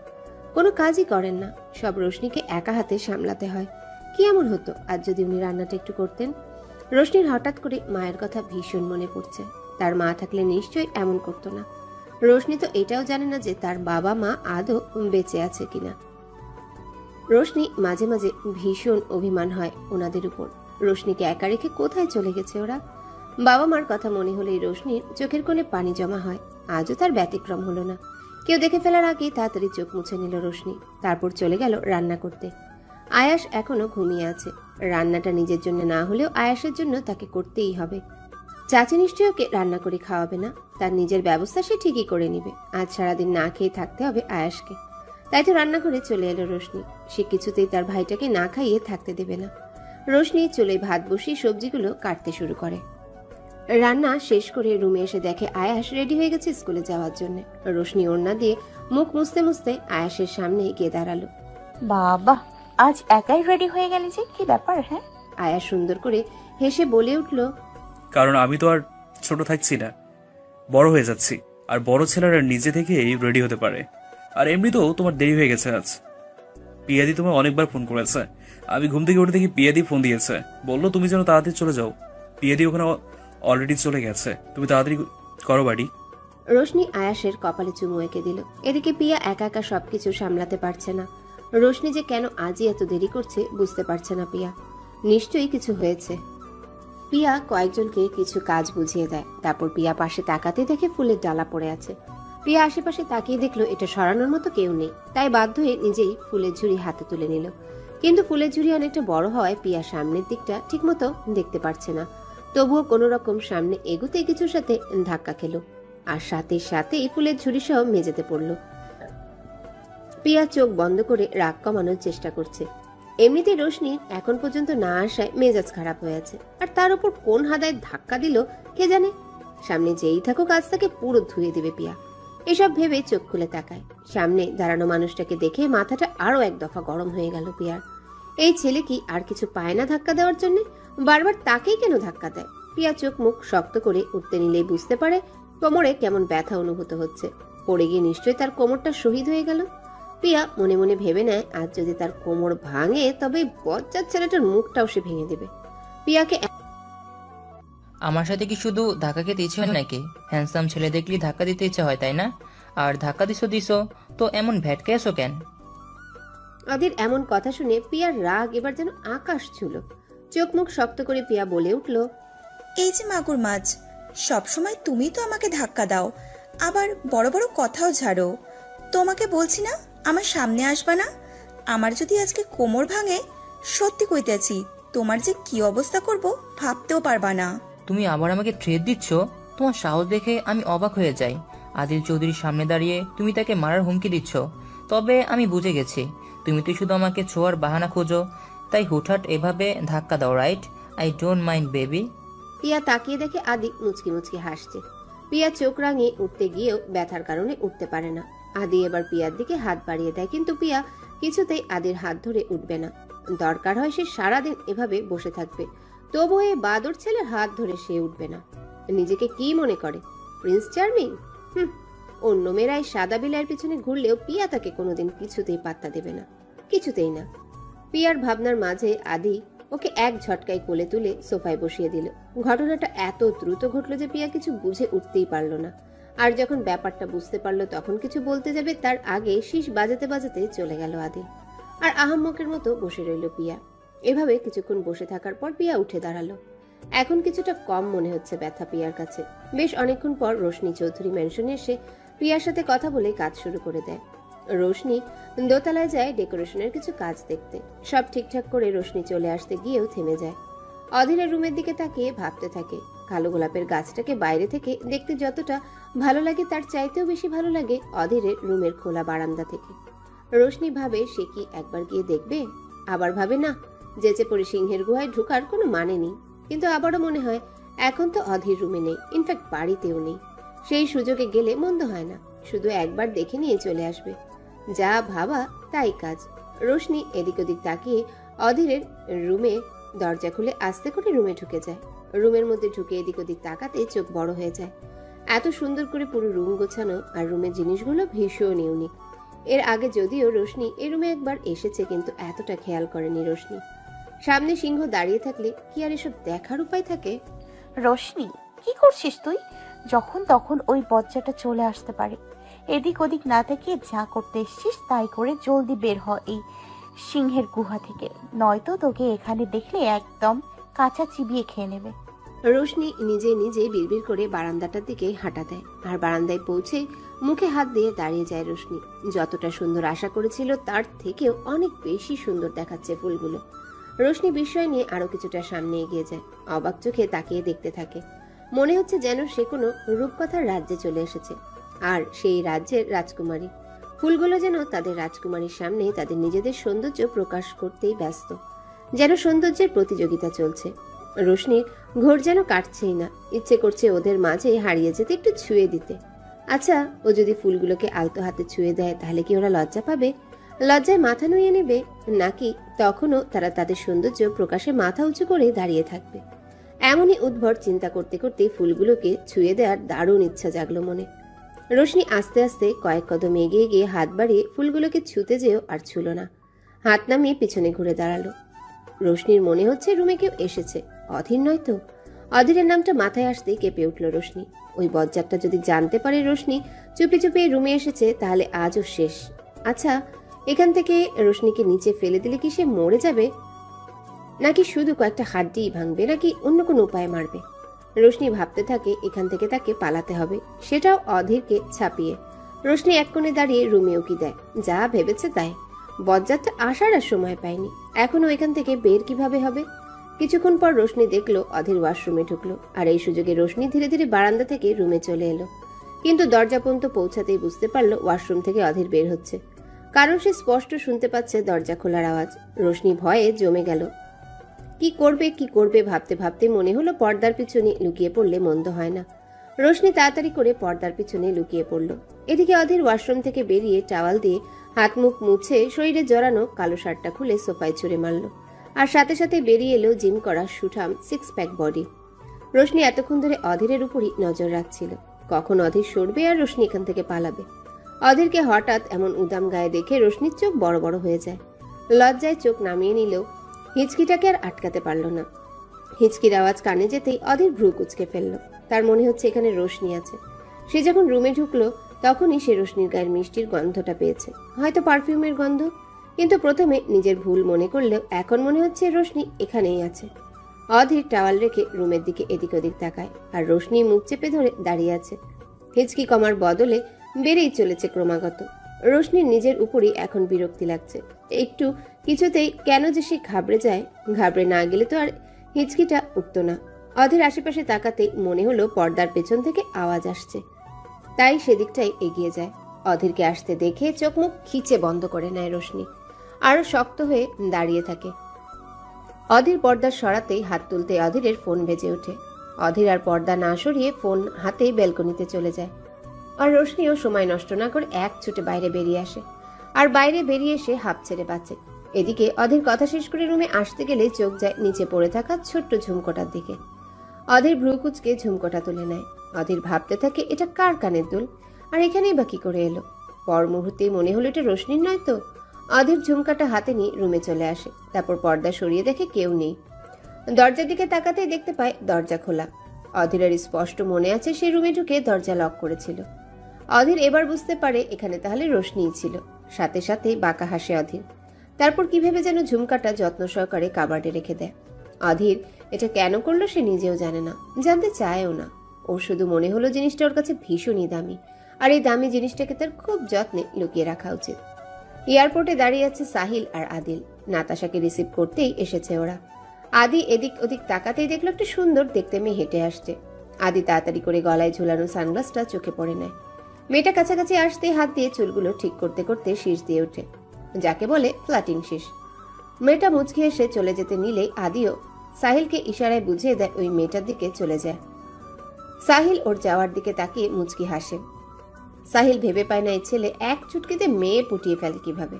কোনো কাজই করেন না, সব রোশনিকে একা হাতে সামলাতে হয়। কি এমন হতো আজ যদি উনি রান্নাটা একটু করতেন? রোশনির হঠাৎ করে মায়ের কথা ভীষণ মনে পড়ছে। তার মা থাকলে নিশ্চয়ই এমন করতো না। রোশনি তো এটাও জানে না যে তার বাবা মা আদৌ বেঁচে আছে কিনা। রোশনি মাঝে মাঝে ভীষণ অভিমান হয় ওনাদের উপর। রোশনিকে একা রেখে কোথায় চলে গেছে ওরা? বাবা মার কথা মনে হলেই রোশনির চোখের কোণে পানি জমা হয়। আজও তার ব্যতিক্রম হলো না। কেউ দেখে ফেলার আগেই তাড়াতাড়ি চোখ মুছে নিল রোশনি। তারপর চলে গেল রান্না করতে। আয়াস এখনো ঘুমিয়ে আছে। রান্নাটা নিজের জন্য না হলেও আয়াসের জন্য তাকে করতেই হবে। চাচি নিশ্চয়ই ওকে রান্না করে খাওয়াবে না, তার নিজের ব্যবস্থা সে ঠিকই করে নিবে। আজ সারাদিন না খেয়ে থাকতে হবে আয়াসকে। তাই তো রান্না করে চলে এলো রোশনি। সে কিছুতেই তার ভাইটাকে না খাইয়ে থাকতে দেবে না। রোশনি চুলোয় ভাত বসিয়ে সবজিগুলো কাটতে শুরু করে। রান্না শেষ করে রুমে এসে দেখে আয়াস রেডি হয়ে গেছে স্কুলে যাওয়ার জন্য। রোশনি ওড়না দিয়ে মুখ মুছতে মুছতে আয়াসের সামনে গিয়ে দাঁড়ালো। বাবা, আজ একাই রেডি হয়ে গেলি যে, কি ব্যাপার? হ্যাঁ, আয়াস সুন্দর করে হেসে বলে উঠল, কারণ আমি তো আর ছোট থাকছি না, বড় হয়ে যাচ্ছি। আর বড় ছেলেরা নিজে থেকেই রেডি হতে পারে। আর এমনিতেও তোমার দেরি হয়ে গেছে আজ। পিয়াদি তোমায় অনেকবার ফোন করেছে। আমি ঘুম থেকে উঠে দেখি পিয়াদি ফোন দিয়েছে, বললো তুমি যেন তাড়াতাড়ি চলে যাও। পিয়াদি ওখানে অলরেডি চলে গেছে, তুমি তাড়াতাড়ি করো বাড়ি। রোশনি আয়াসের কপালে চুমু এঁকে দিল। এদিকে পিয়া একা একা সবকিছু সামলাতে পারছে না। রোশনি যে কেন আজই এত দেরি করছে বুঝতে পারছে না পিয়া। নিশ্চয়ই কিছু হয়েছে। পিয়া কয়েকজনকে কিছু কাজ বুঝিয়ে দেয়। তারপর পিয়া পাশে তাকাতে দেখে ফুলের ডালা পড়ে আছে। পিয়া আশেপাশে তাকিয়ে দেখলো এটা সরানোর মতো কেউ নেই, তাই বাধ্য হয়ে নিজেই ফুলের ঝুড়ি হাতে তুলে নিল। কিন্তু ফুলের ঝুড়ি অনেকটা বড় হওয়ায় পিয়া সামনের দিকটা ঠিকমতো দেখতে পারছে না। তবুও কোনো রকম সামনে এগুতে কিছুর সাথে ধাক্কা খেলো, আর সাথে সাথেই ফুলের ঝুড়ি সহ মেঝেতে পড়লো। পিয়া চোখ বন্ধ করে রাগ কমানোর চেষ্টা করছে। এমনিতে রোশনির এখন পর্যন্ত না আসায় মেজাজ খারাপ হয়ে আছে, আর তার উপর কোন হাদায় ধাক্কা দিল কে জানে। সামনে যেই থাকুক আজ তাকে পুরো ধুয়ে দিবে পিয়া। এসব ভেবে চোখ খুলে তাকায়। সামনে দাঁড়ানো মানুষটাকে দেখে মাথাটা আরো এক দফা গরম হয়ে গেল পিয়ার। এই ছেলে কি আর কিছু পায় না ধাক্কা দেওয়ার জন্য? বারবার তাকেই কেন ধাক্কা দেয়? পিয়া চোখ মুখ শক্ত করে উঠতে নিলেই বুঝতে পারে কোমরে কেমন ব্যথা অনুভূত হচ্ছে। পড়ে গিয়ে নিশ্চয়ই তার কোমরটা শহীদ হয়ে গেল। পিয়া মনে মনে ভেবে নেয় আজ যদি তার কোমর ভাঙে তবে বজ্জাত ছেলেটার মুখটাও সে ভেঙে দেবে। পিয়াকে আমার সাথে কি শুধু ধাক্কা খেতে ইচ্ছে হয় নাকি? হ্যান্ডসাম ছেলে দেখলি ধাক্কা দিতে ইচ্ছে হয়, তাই না? আর ধাক্কা দিছো তো এমন ভ্যাটকে আসো কেন? অধীর এমন কথা শুনে পিয়ার রাগ এবার যেন আকাশ ছুঁল। চোখ মুখ শক্ত করে পিয়া বলে উঠল, এই যে মাগুর মাছ, সবসময় তুমি তো আমাকে ধাক্কা দাও, আবার বড় বড় কথাও ঝাড়ো। তোমাকে বলছি না আমার সামনে আসবা না। আমার যদি আজকে কোমর ভাঙে, সত্যি কইতেছি তোমার যে কি অবস্থা করব ভাবতেও পারবা না। তুমি আবার আমাকে থ্রেট দিচ্ছ? তোমার সাহস দেখে আমি অবাক হয়ে যাই। আদিল চৌধুরীর সামনে দাঁড়িয়ে তুমি তাকে মারার হুমকি দিচ্ছ। তবে আমি বুঝে গেছি তুমি তো শুধু আমাকে ছোঁয়ার বাহানা খোঁজো, তাই হুটহাট এভাবে ধাক্কা দাও, right? I don't mind baby. Piya তাকিয়ে দেখে আদি মুচকি মুচকি হাসছে। পিয়া চোখ রাঙিয়ে উঠতে গিয়েও ব্যথার কারণে উঠতে পারে না। আদি এবার পিয়ার দিকে হাত বাড়িয়ে দেয়, কিন্তু পিয়া কিছুতেই আদির হাত ধরে উঠবে না। দরকার হয় সে সারাদিন এভাবে বসে থাকবে, তবু এই বাদর ছেলের হাত ধরে সে উঠবে না। নিজেকে কি মনে করে, প্রিন্স চার্মিং? অন্য মেয়েরাই সাদা বিলাইয়ের পিছনে ঘুরলেও পিয়া তাকে কোনোদিন কিছুতেই পাত্তা দেবে না, কিছুতেই না। পিয়ার ভাবনার মাঝে আদি ওকে এক ঝটকায় কোলে তুলে সোফায় বসিয়ে দিল। ঘটনাটা এত দ্রুত ঘটলো যে পিয়া কিছু বুঝে উঠতেই পারল না। আর যখন ব্যাপারটা বুঝতে পারলো তখন কিছু বলতে যাবে তার আগে শীষ বাজাতে বাজাতে চলে গেল আদি। আর আহাম্মকের মতো বসে রইল পিয়া। এভাবে কিছুক্ষণ বসে থাকার পর পিয়া উঠে দাঁড়ালো। এখন কিছুটা কম মনে হচ্ছে ব্যথা পিয়ার কাছে। বেশ অনেকক্ষণ পর রোশনি চৌধুরী ম্যানশনে এসে পিয়ার সাথে কথা বলে কাজ শুরু করে দেয়। রোশনি দোতলায় যায় ডেকোরেশনের কিছু কাজ দেখতে। সব ঠিকঠাক করে রোশনি চলে আসতে গিয়েও থেমে যায়। অধীরের রুমের দিকে তাকিয়ে ভাবতে থাকে। কালো গোলাপের গাছটাকে বাইরে থেকে দেখতে যতটা ভালো লাগে তার চাইতেও বেশি ভালো লাগে অধীরের রুমের খোলা বারান্দা থেকে। রোশনি ভাবে সে কি একবার গিয়ে দেখবে, আবার ভাবে না, যেচে পড়ে সিংহের গুহায় ঢোকার কোনো মানে নেই। কিন্তু আবারও মনে হয় এখন তো অধীর রুমে নেই, ইনফ্যাক্ট বাড়িতেও নেই। সেই সুযোগে গেলে মন্দ হয় না, শুধু একবার দেখে নিয়ে চলে আসবে। যা ভাবা তাই কাজ। রোশনি এদিক ওদিক তাকিয়ে অধীরের রুমে দরজা খুলে আস্তে করে রুমে ঢুকে যায়। রুমের মধ্যে ঢুকে এদিক ওদিক তাকাতে চোখ বড় হয়ে যায়। এত সুন্দর করে পুরো রুম গোছানো, আর রুমের জিনিসগুলো ভীষণ ইউনিক। এর আগে যদিও রোশনি এই রুমে একবার এসেছে, কিন্তু এতটা খেয়াল করেনি রোশনি। সামনে সিংহ দাঁড়িয়ে থাকলে কি আর এসব দেখার উপায় থাকে? রোশনি, কি করছিস তুই? যখন তখন ওই বজ্জাটা চলে আসতে পারে। এদিক ওদিক না থেকে যা করতে এসছিস তাই করে জলদি বের হ এই সিংহের গুহা থেকে, নয়তো তোকে এখানে দেখলে একদম কাঁচা চিবিয়ে খেয়ে নেবে। রোশনি নিজে নিজে বিড়বিড় করে বারান্দাটার দিকে হাঁটা দেয়। আর বারান্দায় পৌঁছে মুখে হাত দিয়ে দাঁড়িয়ে যায় রোশনি। যতটা সুন্দর আশা করেছিল তার থেকেও অনেক বেশি সুন্দর দেখাচ্ছে ফুলগুলো। রোশনি বিস্ময় নিয়ে আরো কিছুটা সামনে এগিয়ে যায়। অবাক চোখে তাকিয়ে দেখতে থাকে। মনে হচ্ছে যেন সে কোনো রূপকথার রাজ্যে চলে এসেছে, আর সেই রাজ্যের রাজকুমারী। ফুলগুলো যেন তাদের রাজকুমারীর সামনে তাদের নিজেদের সৌন্দর্য প্রকাশ করতেই ব্যস্ত, যেন সৌন্দর্যের প্রতিযোগিতা চলছে। রোশনির ঘোর যেন কাটছেই না, ইচ্ছে করছে ওদের মাঝে হারিয়ে যেতে, একটু ছুঁয়ে দিতে। আচ্ছা, ও যদি ফুলগুলোকে আলতো হাতে ছুঁয়ে দেয় তাহলে কি ওরা লজ্জা পাবে? লজ্জায় মাথা নুয়ে নেবে, নাকি তখনও তারা তাদের সৌন্দর্য প্রকাশে মাথা উঁচু করে দাঁড়িয়ে থাকবে? এমনই উদ্ভট চিন্তা করতে করতে ফুলগুলোকে ছুঁয়ে দেওয়ার দারুণ ইচ্ছা জাগলো মনে। রোশনি আস্তে আস্তে কয়েক কদম এগিয়ে গিয়ে হাত বাড়িয়ে ফুলগুলোকে ছুঁতে যেও আর ছুঁল না। হাত নামিয়ে পিছনে ঘুরে দাঁড়ালো। রোশনির মনে হচ্ছে রুমে কেউ এসেছে, অধীর নয় তো। অধীরের নামটা মাথায় আসতেই কেঁপে উঠল রোশনি। ওই বজ্জাতটা যদি জানতে পারে রোশনি চুপি চুপি রুমে এসেছে তাহলে আজও শেষ। আচ্ছা, এখান থেকে রোশনিকে নিচে ফেলে দিলে কি সে মরে যাবে, নাকি শুধু কয়েকটা হাড্ডিই ভাঙবে, নাকি অন্য কোনো উপায়ে মারবে? রোশনি ভাবতে থাকে এখান থেকে তাকে পালাতে হবে, সেটাও অধীরকে ছাপিয়ে। রোশনি এক কোণে দাঁড়িয়ে রুমে উকি দেয়। যা ভেবেছে তাই, বজ্জাতটা আসার আর সময় পায়নি। এখনো এখান থেকে বের কিভাবে হবে? কিছুক্ষণ পর রোশনি দেখলো অধীর ওয়াশরুমে ঢুকলো, আর এই সুযোগে রোশনি ধীরে ধীরে বারান্দা থেকে রুমে চলে এলো। কিন্তু দরজা পর্যন্ত পৌঁছাতেই বুঝতে পারলো ওয়াশরুম থেকে অধীর বের হচ্ছে, কারণ সে স্পষ্ট শুনতে পাচ্ছে দরজা খোলার আওয়াজ। রোশনি ভয়ে জমে গেল। কি করবে ভাবতে ভাবতে মনে হলো পর্দার পিছনে লুকিয়ে পড়লে মন্দ হয় না। রোশনি তাড়াতাড়ি করে পর্দার পিছনে লুকিয়ে পড়ল। এদিকে অধীর ওয়াশরুম থেকে বেরিয়ে টাওয়াল দিয়ে হাত মুখ মুছে শরীরে জড়ানো কালো শার্টটা খুলে সোফায় ছুঁড়ে মারল, আর সাথে সাথে বেরিয়ে এলো জিম করা সুঠাম 6 প্যাক বডি। রোশনি এতক্ষণ ধরে অধীরের উপরই নজর রাখছিল, কখন অধীর সরবে আর রোশনি এখান থেকে পালাবে। অধীরকে হঠাৎ এমন উদাম গায়ে দেখে রোশনির চোখ বড় বড় হয়ে যায়। লজ্জায় চোখ নামিয়ে নিলেও হিচকিটাকে আর আটকাতে পারল না। হিচকির আওয়াজ কানে যেতেই অধীর ভ্রু কুচকে ফেলল। তার মনে হচ্ছে এখানে রোশনি আছে। সে যখন রুমে ঢুকলো তখনই সে রোশনির গায়ের মিষ্টির গন্ধটা পেয়েছে, হয়তো পারফিউমের গন্ধ। কিন্তু প্রথমে নিজের ভুল মনে করলেও এখন মনে হচ্ছে রোশনি এখানেই আছে। অধীর টাওয়াল রেখে রুমের দিকে এদিক ওদিক তাকায়, আর রোশনি মুখ চেপে ধরে দাঁড়িয়ে আছে। হিচকি কমার বদলে বেড়েই চলেছে ক্রমাগত। রোশনির নিজের উপরই এখন বিরক্তি লাগছে। একটু কিছুতেই কেন যে সে ঘাবড়ে যায়, ঘাবড়ে না গেলে তো আর হিচকিটা উঠত না। অধীর আশেপাশে তাকাতেই মনে হলো পর্দার পেছন থেকে আওয়াজ আসছে, তাই সেদিকটাই এগিয়ে যায়। অধীরকে আসতে দেখে চোখ মুখ খিচে বন্ধ করে নেয় রোশনি, আরো শক্ত হয়ে দাঁড়িয়ে থাকে। অধীর পর্দা সরাতেই হাত তুলতে অধীরের ফোন বেজে ওঠে। অধীর আর পর্দা না সরিয়ে ফোন হাতে ব্যালকনিতে চলে যায়, আর রোশনিও সময় নষ্ট না করে এক ছুটে বাইরে বেরিয়ে আসে। আর বাইরে বেরিয়ে এসে হাঁপ ছেড়ে বাঁচে। এদিকে অধীর কথা শেষ করে রুমে আসতে গেলে চোখ যায় নিচে পড়ে থাকা ছোট্ট ঝুমকোটার দিকে। অধীর ভ্রু কুচকে ঝুমকোটা তুলে নেয়। অধীর ভাবতে থাকে এটা কার কানের দুল, আর এখানেই বা কি করে এলো। পর মুহূর্তেই মনে হলো এটা রোশনির নয় তো। অধীর ঝুমকাটা হাতে নিয়ে রুমে চলে আসে, তারপর পর্দা সরিয়ে দেখে কেউ নেই। দরজার দিকে তাকাতেই দেখতে পায় দরজা খোলা। অধীরের স্পষ্ট মনে আছে সে রুমে ঢুকে দরজা লক করেছিল। অধীর এবার বুঝতে পারে এখানে তাহলে রোশনিই ছিল। সাথে সাথে বাঁকা হাসে অধীর। তারপর কিভাবে যেন ঝুমকাটা যত্ন সহকারে কাবার্ডে রেখে দেয়। অধীর এটা কেন করলো সে নিজেও জানে না, জানতে চায়ও না। ওর শুধু মনে হলো জিনিসটা ওর কাছে ভীষণই দামি, আর এই দামি জিনিসটাকে তার খুব যত্নে লুকিয়ে রাখা উচিত। এয়ারপোর্টে দাঁড়িয়ে আছে সাহিল আর আদিল। নাতাশাকে রিসিভ করতেই এসেছে ওরা। আদি এদিক ওদিক তাকাতেই দেখলো একটা সুন্দর দেখতে মেয়ে হেঁটে আসছে। আদি তাড়াতাড়ি করে গলায় ঝুলানো সানগ্লাসটা চোখে পড়ে নেয়। মেয়েটা কাছাকাছি আসতে হাত দিয়ে চুলগুলো ঠিক করতে করতে শীষ দিয়ে ওঠে, যাকে বলে ফ্ল্যাটিং শীষ। মেয়েটা মুচকি এসে চলে যেতে নিলেই আদিও সাহিলকে ইশারায় বুঝিয়ে দেয় ওই মেয়েটার দিকে চলে যায়। সাহিল ওর যাওয়ার দিকে তাকিয়ে মুচকি হাসে। সাহিল ভেবে পায় না এই ছেলে এক চুটকিতে মেয়ে পুটিয়ে ফেলে কিভাবে।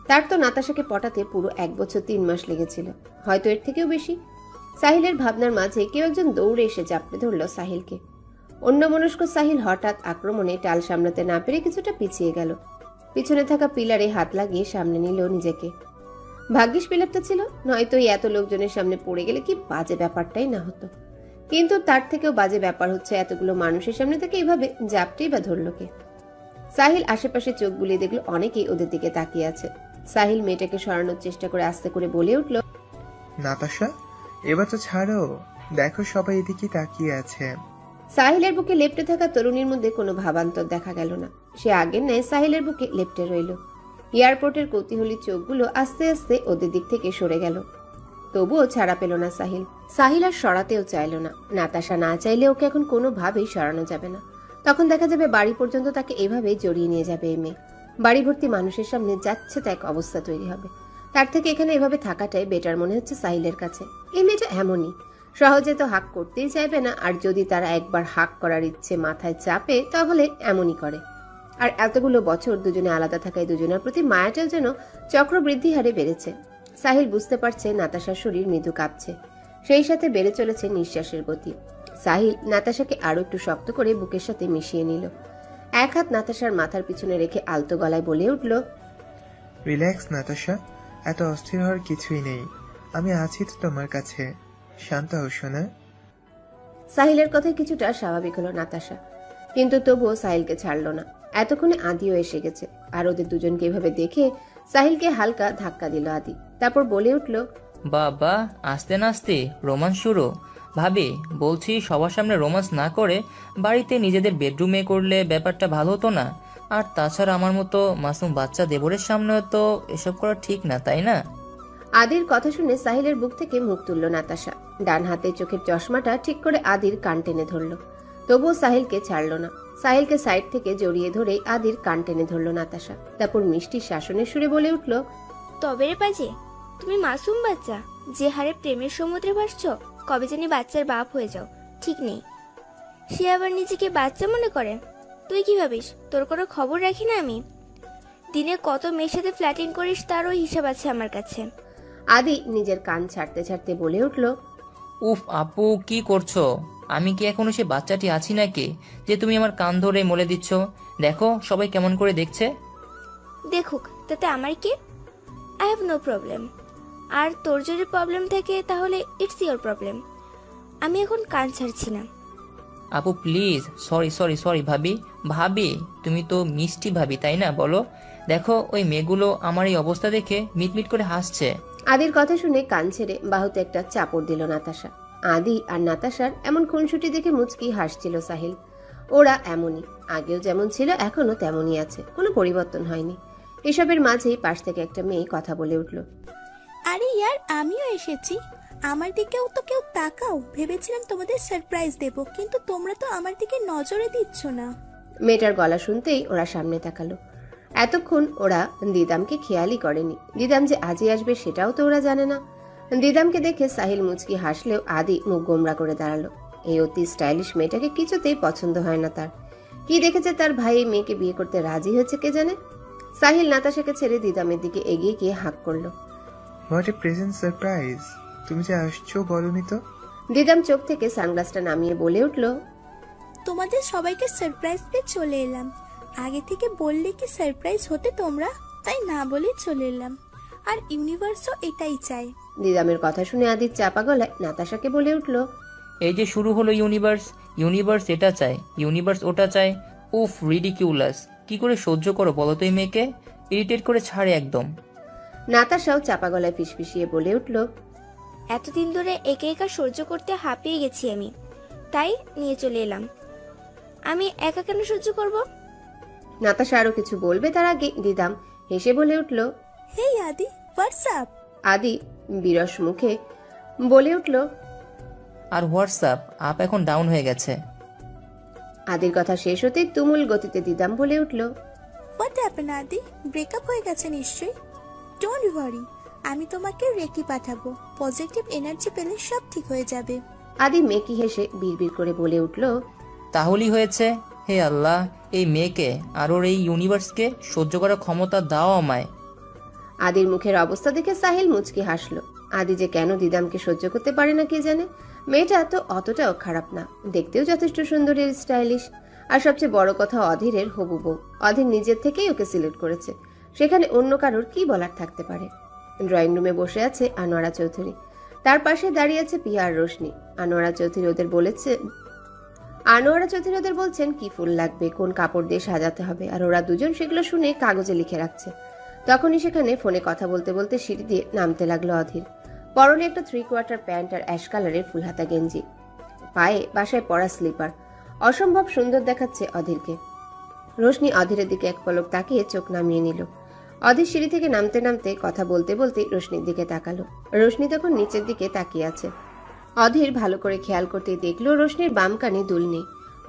তার তো নাতাশাকে পটাতে পুরো 1 বছর 3 মাস লেগেছিল, হয়তো এর থেকেও বেশি। সাহিলের ভাবনার মাঝে কেউ একজন দৌড়ে এসে চাপড়ে ধরল সাহিলকে। অন্যমনস্ক সাহিল হঠাৎ আক্রমণে টাল সামলাতে না পেরে কিছুটা পিছিয়ে গেল। পিছনে থাকা পিলারে হাত লাগিয়ে সামনে নিল নিজেকে। ভাগ্যিস পিলারটা ছিল, নয়তো এত লোকজনের সামনে পড়ে গেলে কি বাজে ব্যাপারটাই না হতো। কিন্তু তার থেকেও বাজে ব্যাপার হচ্ছে এতগুলো মানুষের সামনে থেকে এইভাবে জাপটেই বা ধরল কে। সাহিল আশেপাশে চোখ বুলিয়ে দেখলো অনেকেই ওদের দিকে তাকিয়ে আছে। সাহিল মেয়েটাকে সরানোর চেষ্টা করে আস্তে করে বলে উঠল, নাতাশা, এবার তো ছাড়ো, দেখো সবাই এদিকে তাকিয়ে আছে। সাহিলের বুকে লেপ্টে থাকা তরুণীর মধ্যে কোনো ভাবান্তর দেখা গেল না। সে আগের ন্যায় সাহিলের বুকে লেপ্টে রইল। এয়ারপোর্টের কৌতূহলী চোখগুলো আস্তে আস্তে ওদের দিক থেকে সরে গেল। তবুও ছাড়া পেল না সাহিল। সাহিল আর সরাতেও চাইল না। নাতাশা না চাইলে ওকে এখন কোনোভাবেই সরানো যাবে না। তখন দেখা যাবে বাড়ি পর্যন্ত তাকে এভাবেই জড়িয়ে নিয়ে যাবে এই মেয়ে। বাড়ি ভর্তি মানুষের সামনে যাচ্ছে তা এক অবস্থা তৈরি হবে। তার থেকে এখানে এভাবে থাকাটাই বেটার মনে হচ্ছে সাহিলের কাছে। এই মেয়েটা এমনই, সহজে তো হাক করতেই চাইবে না, আর যদি তারা একবার হাক করার ইচ্ছে মাথায় চাপে তাহলে এমনই করে। আর এতগুলো বছর দুজনে আলাদা থাকায় দুজনের প্রতি মায়াটাও যেন চক্রবৃদ্ধি হারে বেড়েছে। সাহিল বুঝতে পারছে নাতাশার শরীর মৃদু কাঁপছে। সেই সাথে বেড়ে চলেছে নিঃশ্বাসের গতি। সাহিল নাতাশাকে আরো একটু শক্ত করে বুকের সাথে মিশিয়ে নিল। এক হাত নাতাশার মাথার পিছনে রেখে আলতো গলায় বলে উঠল, রিল্যাক্স নাতাশা, এত অস্থির হওয়ার কিছুই নেই। আমি আছি তো তোমার কাছে, শান্ত হও সোনা। সাহিলের কথায় কিছুটা স্বাভাবিক হলো নাতাশা, কিন্তু তবুও সাহিলকে ছাড়ল না। এতক্ষণে আদিও এসে গেছে, আর ওদের দুজনকে এভাবে দেখে সাহিলকে হালকা ধাক্কা দিল আদি। তারপর বলে উঠল, বাবা আস্তে নাস্তে রোমান্স শুরু। ভাবি বলছি সবার সামনে রোমান্স না করে বাড়িতে নিজেদের বেডরুমে করলে ব্যাপারটা ভালো হতো না? আর তাছাড়া আমার মতো মাসুম বাচ্চা দেবরের সামনেও তো এসব করা ঠিক না, তাই না? আদির কথা শুনে সাহিলের বুক থেকে মুখ তুলল নাতাশা। ডান হাতে চোখের চশমাটা ঠিক করে আদির কান টেনে ধরল। তবুও সাহিলকে ছাড়ল না। সাহিলকে সাইড থেকে জড়িয়ে ধরে আদির কান টেনে ধরল নাতাশা। তারপর মিষ্টি শাসনের সুরে বলে উঠল, তবে রে বাজে, তুমি মাসুম বাচ্চা, যে হারে প্রেমের সমুদ্রে ভাসছ, কবে জানি বাচ্চার বাপ হয়ে যাও, ঠিক নেই। সে আবার নিজেকে বাচ্চা মনে করে। তুই কি ভাবিস তোর কোনো খবর রাখি না আমি? দিনে কত মেয়ের সাথে ফ্ল্যাটিং করিস তারও হিসাব আছে আমার কাছে। আদি নিজের কান ছাড়তে ছাড়তে বলে উঠল, উফ আপু কি করছো? আমি কি এখনো সে বাচ্চাটি আছি নাকি যে তুমি আমার কান ধরে মলে দিচ্ছ? দেখো সবাই কেমন করে দেখছে। দেখুক, তাতে আমার কি? I have no problem. আর তোর যদি প্রবলেম থাকে তাহলে ইটস ইয়োর প্রবলেম। আমি এখন কান ছাড়ছি না। আপু প্লিজ, সরি সরি সরি ভাবি। ভাবি তুমি তো মিষ্টি ভাবি, তাই না? বলো, দেখো ওই মেয়েগুলো আমার এই অবস্থা দেখে মিটমিট করে হাসছে। আদির কথা শুনে কান ছেড়ে বাহুতে একটা চাপড় দিল নাতাশা। আদি আর নাতাশার এমন খুনসুটি দেখে মুচকি হাসছিল সাহিল। ওরা এমনই, আগেও যেমন ছিল এখনো তেমনই আছে, কোনো পরিবর্তন হয়নি। এসবের মাঝেই পাশ থেকে একটা মেয়ে কথা বলে উঠল, আরে ইয়ার, আমিও এসেছি। আমার দিকেও তো কেউ তাকাও। ভেবেছিলাম তোমাদের সারপ্রাইজ দেব, কিন্তু তোমরা তো আমার দিকে নজরে দিচ্ছ না। মেয়েটার গলা শুনতেই ওরা সামনে তাকালো। এতক্ষণ ওরা দিদামকে খেয়ালই করেনি। দিদাম যে আজই আসবে সেটাও তো ওরা জানে না। দিদামকে দেখে সাহিল মুচকি হাসলেও আদি মুখ গোমরা করে দাঁড়ালো। এই অতি স্টাইলিশ মেয়েটাকে কিছুতেই পছন্দ হয় না তার। কি দেখেছে তার ভাই এই মেয়েকে বিয়ে করতে রাজি হয়েছে কে জানে। সাহিল নাতাশাকে ছেড়ে দিদামের দিকে এগিয়ে গিয়ে হাঁক করলো, হোয়াট এ প্রেজেন্ট সারপ্রাইজ, তুমি যে আসছো বলনি তো। দিদাম চোখ থেকে সানগ্লাসটা নামিয়ে বলে উঠল, তোমাদের সবাইকে সারপ্রাইজ দিয়ে চলে এলাম। আগে থেকে বললে কি সারপ্রাইজ হতে তোমরা, তাই না বলে চলে এলাম। আর ইউনিভার্সও এটাই চায়। দিদামের কথা শুনে আদির চাপা গলায় নাতাশাকে বলে উঠল, এই যে শুরু হলো ইউনিভার্স, ইউনিভার্স এটা চায়, ইউনিভার্স ওটা চায়। উফ রিডিকিউলাস, কি করে সহ্য করো বলো তো এই মেয়েকে? ইরিটেট করে ছাড়ে একদম। নাতাশাও চাপা গলায় ফিসফিসিয়ে বলে উঠল, এতদিন ধরে একা একা সহ্য করতে হাঁপিয়ে গেছি আমি, তাই নিয়ে চলে এলাম। আমি একা কেন সহ্য করব? নাতাশা আরো কিছু বলবে তার আগে দিদাম হেসে বলে উঠল, হেই আদি, হোয়াটসঅ্যাপ? আদি বিরস মুখে বলে উঠল, আর হোয়াটসঅ্যাপ আপ এখন ডাউন হয়ে গেছে। আদির কথা শেষ হতেই তুমুল গতিতে দিদাম বলে উঠল, হোয়াট হ্যাপেন আদি? ব্রেকআপ হয়ে গেছে নিশ্চয়ই। ডোন্ট ওয়ারি, আমি তোমাকে রেকি পাঠাবো। পজিটিভ এনার্জি পেলে সব ঠিক হয়ে যাবে। আদি মেকি হেসে বিড়বিড় করে বলে উঠল, তাহলেই হয়েছে। হে আল্লাহ, এই মেয়েকে আর ওর এই ইউনিভার্সকে সহ্য করার ক্ষমতা দাও আমায়। আদির মুখের অবস্থা দেখে সাহিল মুচকি হাসলো। আদি যে কেন দিদামকে সহ্য করতে পারে না কে জানে। মেয়েটা তো অতটাও খারাপ না, দেখতেও যথেষ্ট সুন্দরী, স্টাইলিশ। আর সবচেয়ে বড় কথা অধীরের হবু বউ। অধীর নিজের থেকেই ওকে সিলেক্ট করেছে, সেখানে অন্য কারোর কি বলার থাকতে পারে। ড্রয়িং রুমে বসে আছে আনোয়ারা চৌধুরী, তার পাশে দাঁড়িয়ে আছে পিয়া আর রোশনি। আনোয়ারা চৌধুরী ওদের বলছেন কি ফুল লাগবে, কোন কাপড় দিয়ে সাজাতে হবে, আর ওরা দুজন সেগুলো শুনে কাগজে লিখে রাখছে। তখনই সেখানে ফোনে কথা বলতে বলতে সিঁড়ি দিয়ে নামতে লাগলো অধীর। পরনে একটা 3/4 প্যান্ট আর অ্যাশ কালারের ফুলহাতা গেঞ্জি, পায়ে বাসায় পরা স্লিপার। অসম্ভব সুন্দর দেখাচ্ছে অধীরকে। রোশনি অধীরের দিকে এক পলক তাকিয়ে চোখ নামিয়ে নিল। অধীর সিঁড়ি থেকে নামতে নামতে কথা বলতে বলতে রোশনির দিকে তাকালো। রোশনি তখন নিচের দিকে তাকিয়ে আছে। অধীর ভালো করে খেয়াল করতে দেখলো রোশনির বাম কানে দুল নেই।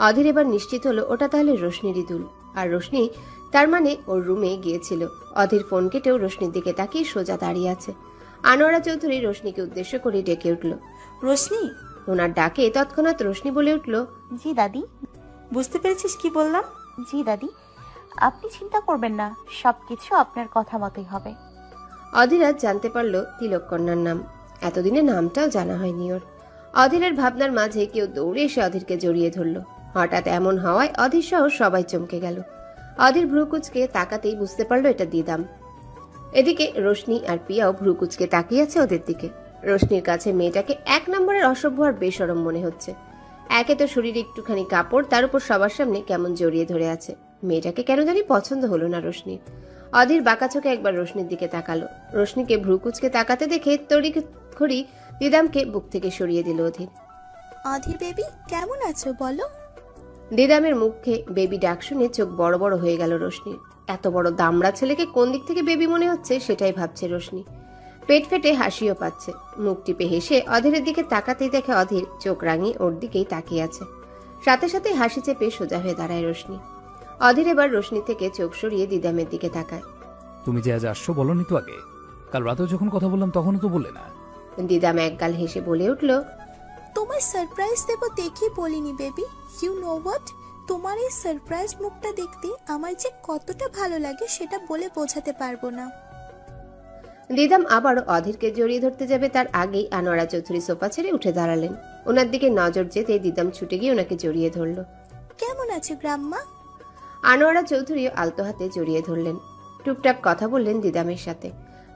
অধীর এবার নিশ্চিত হলো ওটা তাহলে রোশনিরই দুল, আর রোশনি তার মানে ওর রুমে গিয়েছিল। অধীর ফোন কেটেও রোশনির দিকে তাকিয়ে সোজা দাঁড়িয়ে আছে। আনোয়ারা চৌধুরী রোশনিকে উদ্দেশ্য করে ডেকে উঠল, রোশনি। ওনার ডাকে তৎক্ষণাৎ রোশনি বলে উঠল, জি দাদি। বুঝতে পেরেছিস কি বললাম? জি দাদি, আপনি চিন্তা করবেন না, সবকিছু আপনার কথা মতোই হবে। অধীর আজ জানতে পারল তিলক কন্যার নাম। এতদিনে নামটাও জানা হয়নি ওর। অধীরের ভাবনার মাঝে কেউ দৌড়ে এসে অধীরকে জড়িয়ে ধরল। হঠাৎ এমন হওয়ায় অধীর সহ সবাই চমকে গেল। অধীর ভ্রুকুচকে তাকাতেই বুঝতে পারলো এটা দিদাম। এদিকে রোশনি আর পিয়াও ভ্রুকুচকে তাকিয়ে আছে ওদের দিকে। রোশনির কাছে মেয়েটাকে 1 নম্বরের অসভ্য আর বেশরম মনে হচ্ছে। একে তো শরীরে একটুখানি কাপড়, তার উপর সবার সামনে কেমন জড়িয়ে ধরে আছে। মেয়েটাকে কেন জানি পছন্দ হলো না রোশনির। অধীর বাঁকা চোখে একবার রোশনির দিকে তাকালো। রোশনিকে ভ্রুকুচকে তাকাতে দেখে তড়িঘড়ি দিদামকে বুক থেকে সরিয়ে দিল অধীর। অধীর বেবি কেমন আছো বলো? দিদামের মুখে বেবি ডাক শুনে চোখ বড় বড় হয়ে গেল রোশনির। এত বড় দামড়া ছেলেকে কোন দিক থেকে বেবি মনে হচ্ছে সেটাই ভাবছে রোশনি। পেট ফেটে হাসিও পাচ্ছে। মুখ টিপে হেসে অধীরের দিকে তাকাতেই দেখে অধীর চোখ রাঙিয়ে ওর দিকেই তাকিয়ে আছে। সাথে সাথে হাসি চেপে সোজা হয়ে দাঁড়ায় রোশনি। অধীর এবার রোশনি থেকে চোখ সরিয়ে দিদামের দিকে তাকায়। তুমি যে আজ আসছো বলনি তো আগে? কাল রাতেও যখন কথা বললাম তখনও তো বললে না। দিদাম একগাল হেসে বলে উঠল, তোমার সারপ্রাইজ দেবো দেখে বলিনি বেবি। ইউ নো হোয়াট, তোমার এই সারপ্রাইজ মুখটা দেখতে আমার যে কতটা ভালো লাগে সেটা বলে বোঝাতে পারবো না। দিদাম আবারও অধীরকে জড়িয়ে ধরতে যাবে তার আগেই আনোয়ারা চৌধুরী সোফা ছেড়ে উঠে দাঁড়ালেন। ওনার দিকে নজর যেতে দিদাম ছুটে গিয়ে ওনাকে জড়িয়ে ধরল। কেমন আছে গ্রাম্মা? আনোয়ারা চৌধুরীও আলতো হাতে জড়িয়ে ধরলেন। টুকটাক কথা বললেন দিদামের সাথে।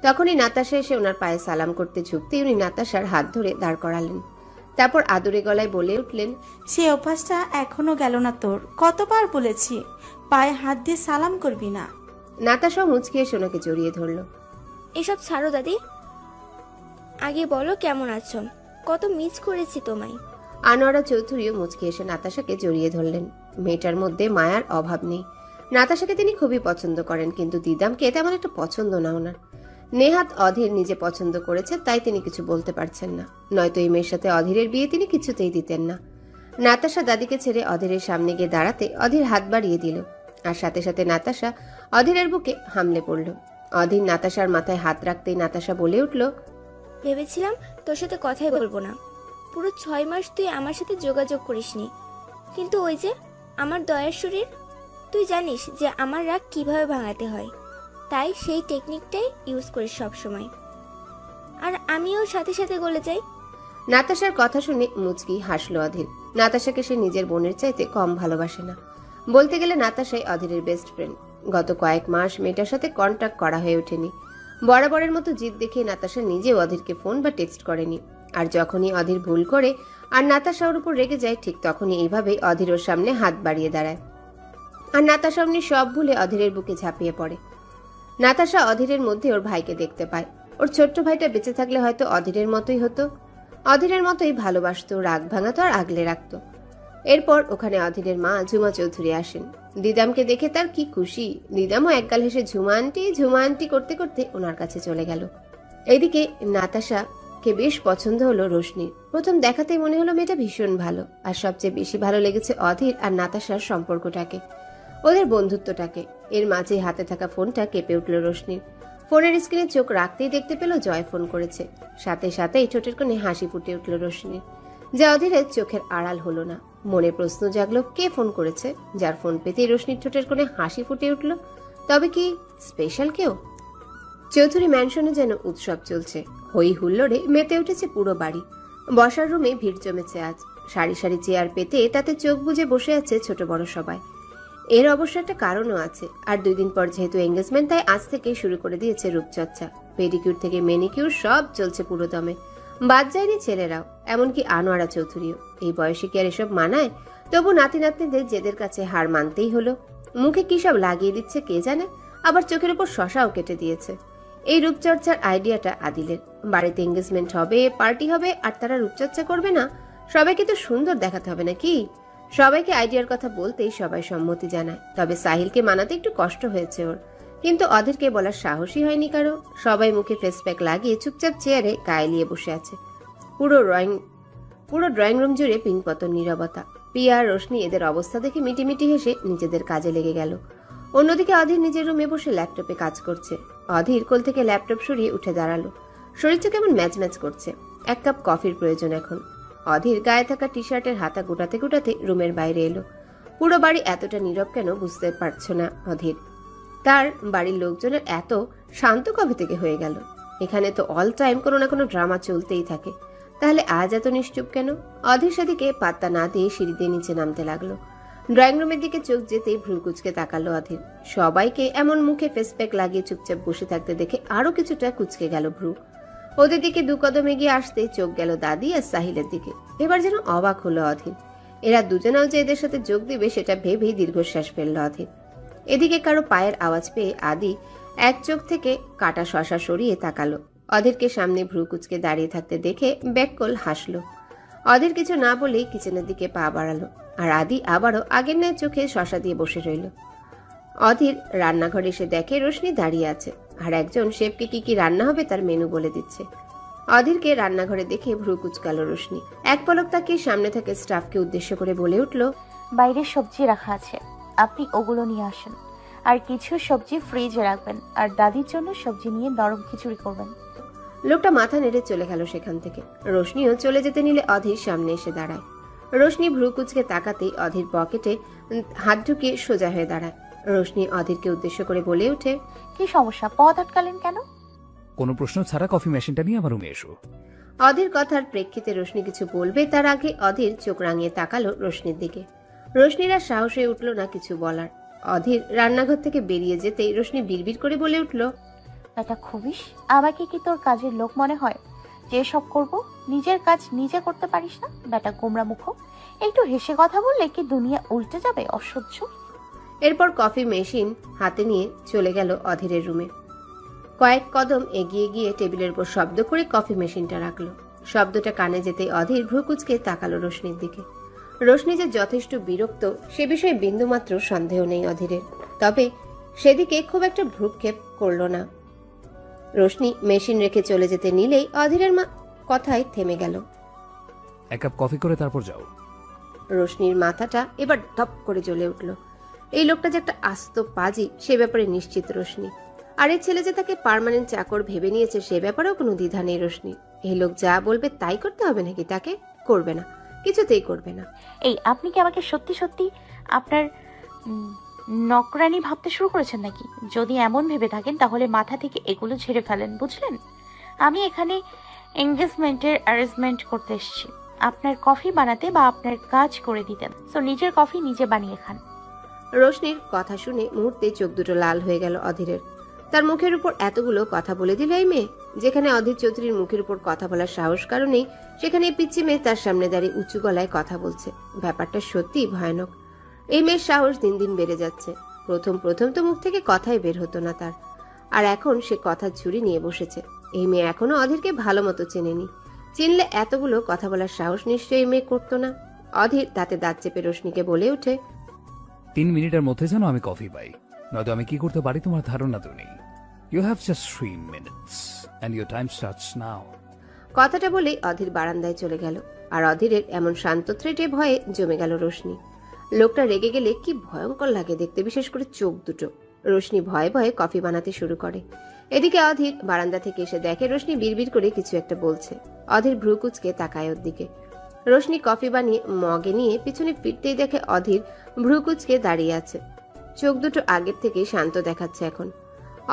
তখনই নাতাশা এসে ওনার পায়ে সালাম করতে ঝুঁকতে উনি নাতাশার হাত ধরে দাঁড় করালেন। তারপর আদুরে গলায় বলে উঠলেন, সে অভ্যাসটা এখনো গেল না তোর। কতবার বলেছি পায়ে হাত দিয়ে সালাম করবি না। নাতাশা মুচকি এসে ওনাকে জড়িয়ে ধরল। এসব ছাড়ো দাদি, আগে বলো কেমন আছো, কত মিস করেছি তোমায়। আনোয়ারা চৌধুরীও মুচকি এসে নাতাশাকে জড়িয়ে ধরলেন। মেয়েটার মধ্যে মায়ার অভাব নেই। নাতাশাকে তিনি খুবই পছন্দ করেন, কিন্তু দিদামকে তেমন একটা পছন্দ না ওনার। নেহাত অধীর নিজে পছন্দ করেছে, তাই তিনি কিছু বলতে পারছেন না। নয়তো এই মেয়ের সাথে অধীরের বিয়ে তিনি কিছুতেই দিতেন না। নাতাশা দাদিকে ছেড়ে অধীরের সামনে গিয়ে দাঁড়াতে অধীর হাত বাড়িয়ে দিল, আর সাথে সাথে নাতাশা অধীরের বুকে হামলে পড়ল। অধীর নাতাশার মাথায় হাত রাখতেই নাতাশা বলে উঠল, ভেবেছিলাম তোর সাথে কথাই বলবো না। পুরো 6 মাস তুই আমার সাথে যোগাযোগ করিসনি, কিন্তু ওই যে আমার দয়ার শরীর, তুই জানিস যে আমার রাগ কিভাবে ভাঙাতে হয়, তাই সেই টেকনিকটাই ইউজ করিস সবসময়। আর আমিও সাথে সাথে গলে যাই। নাতাশার কথা শুনে মুচকি হাসলো অধীর। নাতাশাকে সে নিজের বোনের চাইতে কম ভালোবাসে না। বলতে গেলে নাতাশাই অধীরের বেস্ট ফ্রেন্ড। গত কয়েক মাস মেয়েটার সাথে কন্ট্যাক্ট করা হয়ে ওঠেনি। বরাবরের মতো জিদ দেখিয়ে নাতাশা নিজেও অধীরকে ফোন বা টেক্সট করেনি। আর যখনই অধীর ভুল করে আর নাতাশা ওর উপর রেগে যায়, ঠিক তখনই এইভাবেই অধীর ওর সামনে হাত বাড়িয়ে দাঁড়ায়। আর নাতাশা অমনি সব ভুলে অধীরের বুকে ঝাঁপিয়ে পড়ে। নাতাশা অধীরের মধ্যে ওর ভাইকে দেখতে পায়। ওর ছোট্ট ভাইটা বেঁচে থাকলে হয়তো অধীরের মতোই হতো। অধীরের মতোই ভালোবাসতো, রাগ ভাঙাতো আর আগলে রাখতো। এরপর ওখানে অধীরের মা ঝুমা চৌধুরী আসেন। দিদামকে দেখে তার কি খুশি। দিদামও একগাল হেসে ঝুমা আন্টি করতে করতে ওনার কাছে চলে গেল। এইদিকে নাতাশাকে বেশ পছন্দ হলো রোশনির। প্রথম দেখাতেই মনে হলো মেয়েটা ভীষণ ভালো। আর সবচেয়ে বেশি ভালো লেগেছে অধীর আর নাতাশার সম্পর্কটাকে, ওদের বন্ধুত্বটাকে। এর মাঝে হাতে থাকা ফোনটা কেঁপে উঠল রোশনির। ফোনের স্ক্রিনে চোখ রাখতেই দেখতে পেল জয় ফোন করেছে। সাথে সাথেই ঠোঁটের কোণে হাসি ফুটে উঠল রোশনির, যা অধীরের চোখের আড়াল হলো না। মনে প্রশ্ন জাগলো, কে ফোন করেছে? যার ফোন পেতেই রোশনির ঠোঁটের কোণে হাসি ফুটে উঠল। তবে কি স্পেশাল কেউ? চৌধুরী ম্যানশনে যেন উৎসব চলছে। হই হুল্লোড়ে মেতে উঠেছে পুরো বাড়ি। বসার রুমে ভিড় জমেছে আজ। সারি সারি চেয়ার পেতে তাতে চোখ বুজে বসে আছে ছোট বড় সবাই। এর অবশ্য একটা কারণও আছে। আর 2 দিন পর যেহেতু এঙ্গেজমেন্ট, তাই আজ থেকে শুরু করে দিয়েছে রূপচর্চা। পেডিকিউর থেকে মেনিকিউর সব চলছে পুরো দমে। বাদ যায়নি ছেলেরাও, এমনকি আনোয়ারা চৌধুরীও। এই বয়সে কি আর এসব মানায়? তবু নাতি নাতনিদের জেদের কাছে হার মানতেই হলো। মুখে কি সব লাগিয়ে দিচ্ছে কে জানে, আবার চোখের উপর শশাও কেটে দিয়েছে। এই রূপচর্চার আইডিয়াটা আদিলের। বাড়িতে এঙ্গেজমেন্ট হবে, পার্টি হবে, আর তারা রূপচর্চা করবে না? সবাইকে তো সুন্দর দেখাতে হবে নাকি? সবাইকে আইডিয়ার কথা বলতেই সবাই সম্মতি জানায়। তবে সাহিলকে মানাতে একটু কষ্ট হয়েছে ওর, কিন্তু অধীরকে বলার সাহসই হয়নি কারো। সবাই মুখে ফেস প্যাক লাগিয়ে চুপচাপ চেয়ারে গায়ে লিয়ে বসে আছে। পুরো ড্রয়িং রুম জুড়ে পিনপতন নীরবতা। পিয়া আর রোশনি এদের অবস্থা দেখে মিটিমিটি হেসে নিজেদের কাজে লেগে গেল। অন্যদিকে অধীর নিজের রুমে বসে ল্যাপটপে কাজ করছে। অধীর কোল থেকে ল্যাপটপ সরিয়ে উঠে দাঁড়ালো। শরীরটা কেমন ম্যাচ করছে। 1 কাপ কফির প্রয়োজন এখন। অধীর গায়ে থাকা টি শার্টের হাতা গোটাতে গোটাতে রুমের বাইরে এলো। পুরো বাড়ি এতটা নীরব কেন বুঝতে পারছ না অধীর। তার বাড়ির লোকজনের এত শান্ত কবে থেকে হয়ে গেল? এখানে তো অল টাইম কোনো না কোনো ড্রামা চলতেই থাকে, তাহলে আজ এত নিশ্চুপ কেন? অধীর সেদিকে পাত্তা না দিয়ে সিঁড়ি দিয়ে নিচে নামতে লাগলো। ড্রয়িং রুমের দিকে চোখ যেতেই ভ্রু কুচকে তাকালো অধীর। সবাইকে এমন মুখে ফেস প্যাক লাগিয়ে চুপচাপ বসে থাকতে দেখে আরো কিছুটা কুচকে গেল ভ্রু। ওদের দিকে 2 কদম এগিয়ে আসতে চোখ গেল দাদি আর সাহিলের দিকে। এবার যেন অবাক হলো অধীর। এরা দুজনেও যে এদের সাথে যোগ দিবে সেটা ভেবেই দীর্ঘশ্বাস ফেললো অধীর। এদিকে কারো পায়ের আওয়াজ পেয়ে আদি এক চোখ থেকে কাটা শশা সরিয়ে তাকালো। অধীরকে সামনে ভ্রু কুচকে দাঁড়িয়ে থাকতে দেখে ব্যাককল হাসলো। অধীর কিছু না বলেই কিচেনের দিকে পা বাড়ালো, আর আদি আবারও আগের ন্যায় চোখে শশা দিয়ে বসে রইল। অধীর রান্নাঘরে এসে দেখে রোশনি দাঁড়িয়ে আছে, আর একজন শেফকে কি কি রান্না হবে তার মেনু বলে দিচ্ছে। অধীরকে রান্নাঘরে দেখে ভ্রু কুচকালো রোশনি। এক পলক তাকিয়ে সামনে থেকে স্টাফকে উদ্দেশ্য করে বলে উঠল, বাইরে সবজি রাখা আছে, আপনি ওগুলো নিয়ে আসেন। আর কিছু সবজি ফ্রিজে রাখবেন, আর দাদির জন্য সবজি নিয়ে নরম খিচুড়ি করবেন। লোকটা মাথা নেড়ে চলে গেল সেখান থেকে। রোশনিও চলে যেতে নিলে অধীর সামনে এসে দাঁড়ায়। রোশনি ভ্রু কুচকে তাকাতেই অধীর পকেটে হাত ঢুকিয়ে সোজা হয়ে দাঁড়ায়। রোশনি অধীরকে উদ্দেশ্য করে বলে ওঠে, কি সমস্যা, পথ আটকালেন কেন? কোনো প্রশ্ন ছাড়া কফি মেশিনটা নিয়ে আমার রুমে এসো। অধীর কথার প্রেক্ষিতে রোশনি কিছু বলবে তার আগে অধীর চোখ রাঙিয়ে তাকালো রোশনির দিকে। রোশনির আর সাহস হয়ে উঠল না কিছু বলার। অধীর রান্নাঘর থেকে বেরিয়ে যেতেই রোশনি বিড়বিড় করে বলে উঠল, এটা খুবিস, আমাকে কি তোর কাজের লোক মনে হয় যে সব করব? নিজের কাজ নিজে করতে পারিস না? বেটা গোমরা মুখ, একটু হেসে কথা বললে কি দুনিয়া উল্টে যাবে? অসহ্য। এরপর কফি মেশিন হাতে নিয়ে চলে গেল অধীরের রুমে। কয়েক কদম এগিয়ে গিয়ে টেবিলের উপর শব্দ করে কফি মেশিনটা রাখলো। শব্দটা কানে যেতেই অধীর ভ্রু কুচকে তাকালো রোশনির দিকে। রোশনি যে যথেষ্ট বিরক্ত সে বিষয়ে বিন্দুমাত্র সন্দেহ নেই অধীরের, তবে সেদিকে খুব একটা ভ্রুক্ষেপ করল না। রোশনি মেশিন রেখে চলে যেতে নিলেই অধীরের কথায় থেমে গেল। 1 কাপ কফি করে তারপর যাও। রোশনির মাথাটা এবার ধপ করে জ্বলে উঠল। এই লোকটা যে একটা আস্ত পাজি সে ব্যাপারে নিশ্চিত রোশনি। আর এই ছেলে যে তাকে পার্মানেন্ট চাকর ভেবে নিয়েছে সে ব্যাপারেও কোনো দ্বিধা নেই রোশনি। এই লোক যা বলবে তাই করতে হবে নাকি তাকে? করবে না, কিছুতেই করবে না। এই, আপনি কি আমাকে সত্যি সত্যি আপনার নকরানি ভাবতে শুরু করেছেন নাকি? যদি এমন ভেবে থাকেন তাহলে মাথা থেকে এগুলো ঝেড়ে ফেলেন, বুঝলেন? আমি এখানে এঙ্গেজমেন্টের অ্যারেঞ্জমেন্ট করতে এসেছি, আপনার কফি বানাতে বা আপনার কাজ করে দিতেন। তো নিজের কফি নিজে বানিয়ে খান। রোশনির কথা শুনে মুহূর্তে চোখ দুটো লাল হয়ে গেল অধীরের। তার মুখের উপর এতগুলো কথা বলে দিল এই মেয়ে। যেখানে অধীর চৌধুরীর মুখের উপর কথা বলার সাহস কারণেই সেখানে পিচ্চি মেয়ে তার সামনে দাঁড়িয়ে উঁচু গলায় কথা বলছে। ব্যাপারটা সত্যিই ভয়ানক। এই মেয়ের সাহস দিন দিন বেড়ে যাচ্ছে। প্রথম তো মুখ থেকে কথাই বের হতো না তার, আর এখন সে কথার ঝুড়ি নিয়ে বসেছে। এই মেয়ে এখনো অধীরকে ভালো মতো চেনেনি। চিনলে এতগুলো কথা বলার সাহস নিশ্চয়ই এই মেয়ে করতো না। অধীর দাঁতে দাঁত চেপে রোশনিকে বলে ওঠে, 3 মিনিটের মধ্যে যেন আমি কফি পাই, নয়তো আমি কি করতে পারি তোমার ধারণা তো নেই। You have just 3 minutes and your time starts now. কথাটা বলেই অধীর বারান্দায় চলে গেল। আর অধীরের এমন শান্ত থ্রেটে ভয়ে জমে গেল রোশনি। লোকটা রেগে গেলে কি ভয়ঙ্কর লাগে দেখতে, বিশেষ করে চোখ দুটো। রোশনি ভয়ে ভয়ে কফি বানাতে শুরু করে। এদিকে অধীর বারান্দা থেকে এসে দেখে রোশনি বিড়বিড় করে কিছু একটা বলছে। অধীর ভ্রু কুচকে তাকায় ওর দিকে। রোশনি কফি বানিয়ে মগে নিয়ে পিছনে ফিরতেই দেখে অধীর ভ্রু কুচকে দাঁড়িয়ে আছে। চোখ দুটো আগের থেকেই শান্ত দেখাচ্ছে এখন।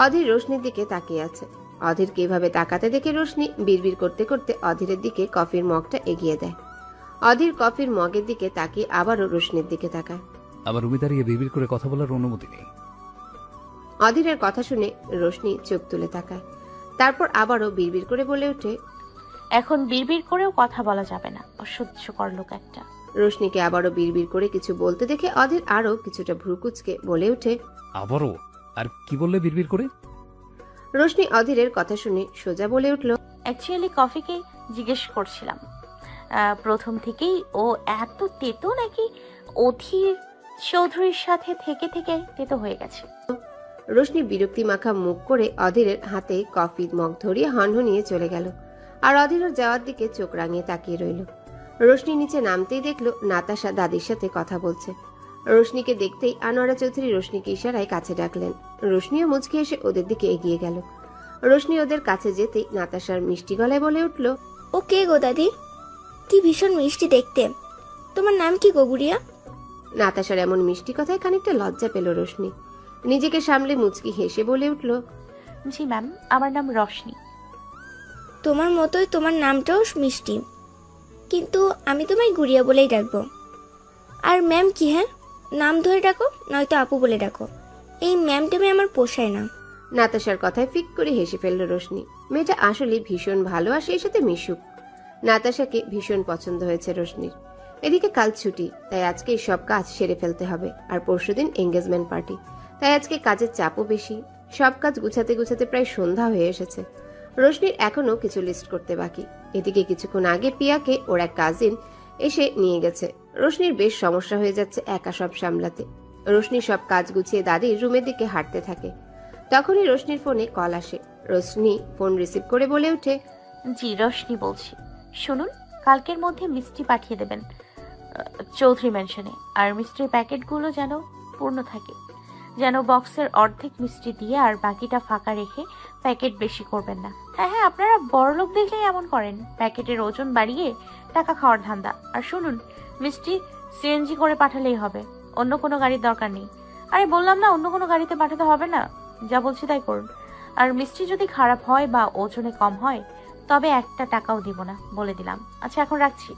অধীর রোশনির দিকে তাকিয়ে আছে। অধীর কিভাবে তাকাতে দেখে রোশনি বিড়বিড় করতে করতে অধীরের দিকে কফির মগটা এগিয়ে দেয়। অধীর কফির মগের দিকে তাকিয়ে আবারও রোশনির দিকে তাকায়। আমার রুমে দাঁড়িয়ে বিড়বিড় করে কথা বলার অনুমতি নেই। অধীরের কথা শুনে রোশনি চোখ তুলে তাকায়। তারপর আবারও বিড়বিড় করে বলে ওঠে, এখন বিড়বিড় করেও কথা বলা যাবে না, অসহ্যকর লোক একটা। রোশনিকে আবারও বিড়বিড় করে কিছু বলতে দেখে অধীর আরো কিছুটা ভ্রু কুচকে বলে ওঠে, আবারও? আর কি বললে বিড়বিড় করে? রোশনি অধীরের কথা শুনে সোজা বলে উঠল, অ্যাকচুয়ালি কফিকে জিজ্ঞেস করছিলাম প্রথম থেকেই ও এত তেতো নাকি অধীর চৌধুরীর সাথে থেকে থেকে তেতো হয়ে গেছে। রোশনি বিরক্তি মাখা মুখ করে অধীরের হাতে কফি মগ ধরিয়ে হনহনিয়ে চলে গেল। আর অধীরের যাওয়ার দিকে চোখ রাঙিয়ে তাকিয়ে রইল। রোশনি নিচে নামতেই দেখলো নাতাশা দাদির সাথে কথা বলছে। রোশনিকে দেখতেই আনোয়ারা চৌধুরী রোশনিকে ইশারায় কাছে ডাকলেন। রোশনিও মুচকি এসে ওদের দিকে এগিয়ে গেল। রোশনি ওদের কাছে যেতেই নাতাশার মিষ্টি গলায় বলে উঠল, ও কে গো দাদি? কি ভীষণ মিষ্টি দেখতে। তোমার নাম কি গো গুড়িয়া? নাতাশার এমন মিষ্টি কথায় খানিকটা লজ্জা পেল রোশনি। নিজেকে সামলে মুচকি হেসে বলে উঠল, জি ম্যাম, আমার নাম রশনি। তোমার মতোই তোমার নামটাও মিষ্টি, কিন্তু আমি তোমায় গুড়িয়া বলেই ডাকবো। আর ম্যাম কি? হ্যাঁ, নাম ধরে ডাকো, নয়তো আপু বলে ডাকো। এই ম্যাম টেমে আমার পোষায় না। নাতাশার কথায় ফিক করে হেসে ফেলল রোশনি। মেয়েটা আসলে ভীষণ ভালো আর সেই সাথে মিশুক। নাতাশাকে ভীষণ পছন্দ হয়েছে রোশনির। এদিকে কাল ছুটি, তাই আজকে সব কাজ সেরে ফেলতে হবে। আর পরশুদিন এঙ্গেজমেন্ট পার্টি, তাই আজকে কাজের চাপও বেশি। সব কাজ গুছাতে গুছাতে প্রায় সন্ধ্যা হয়ে এসেছে। রোশনির এখনো কিছু লিস্ট করতে বাকি। এদিকে কিছুক্ষণ আগে পিয়াকে ওর এক কাজিন এসে নিয়ে গেছে। রোশনির বেশ সমস্যা হয়ে যাচ্ছে একা সব সামলাতে। রোশনি সব কাজ গুছিয়ে দাদির রুমের দিকে হাঁটতে থাকে। তখনই রোশনির ফোনে কল আসে। রোশনি ফোন রিসিভ করে বলে ওঠে, জি, রোশনি বলছি। শুনুন, কালকের মধ্যে মিষ্টি পাঠিয়ে দেবেন চৌধুরী ম্যানশনে। আর মিষ্টির প্যাকেটগুলো যেন পূর্ণ থাকে, যেন বক্সের অর্ধেক মিষ্টি দিয়ে আর বাকিটা ফাঁকা রেখে প্যাকেট বেশি করবেন না। হ্যাঁ, আপনারা বড়লোক দেখলেই এমন করেন, প্যাকেটের ওজন বাড়িয়ে টাকা খাওয়ার ধান্দা। আর শুনুন, মিষ্টি সিএনজি করে পাঠালেই হবে, অন্য কোনো গাড়ির দরকার নেই। আরে বললাম না, অন্য কোনো গাড়িতে পাঠাতে হবে না, যা বলছি তাই করুন। আর মিষ্টি যদি খারাপ হয় বা ওজনে কম হয় তবে একটা টাকাও দিব না, বলে দিলাম। আচ্ছা, এখন রাখছি।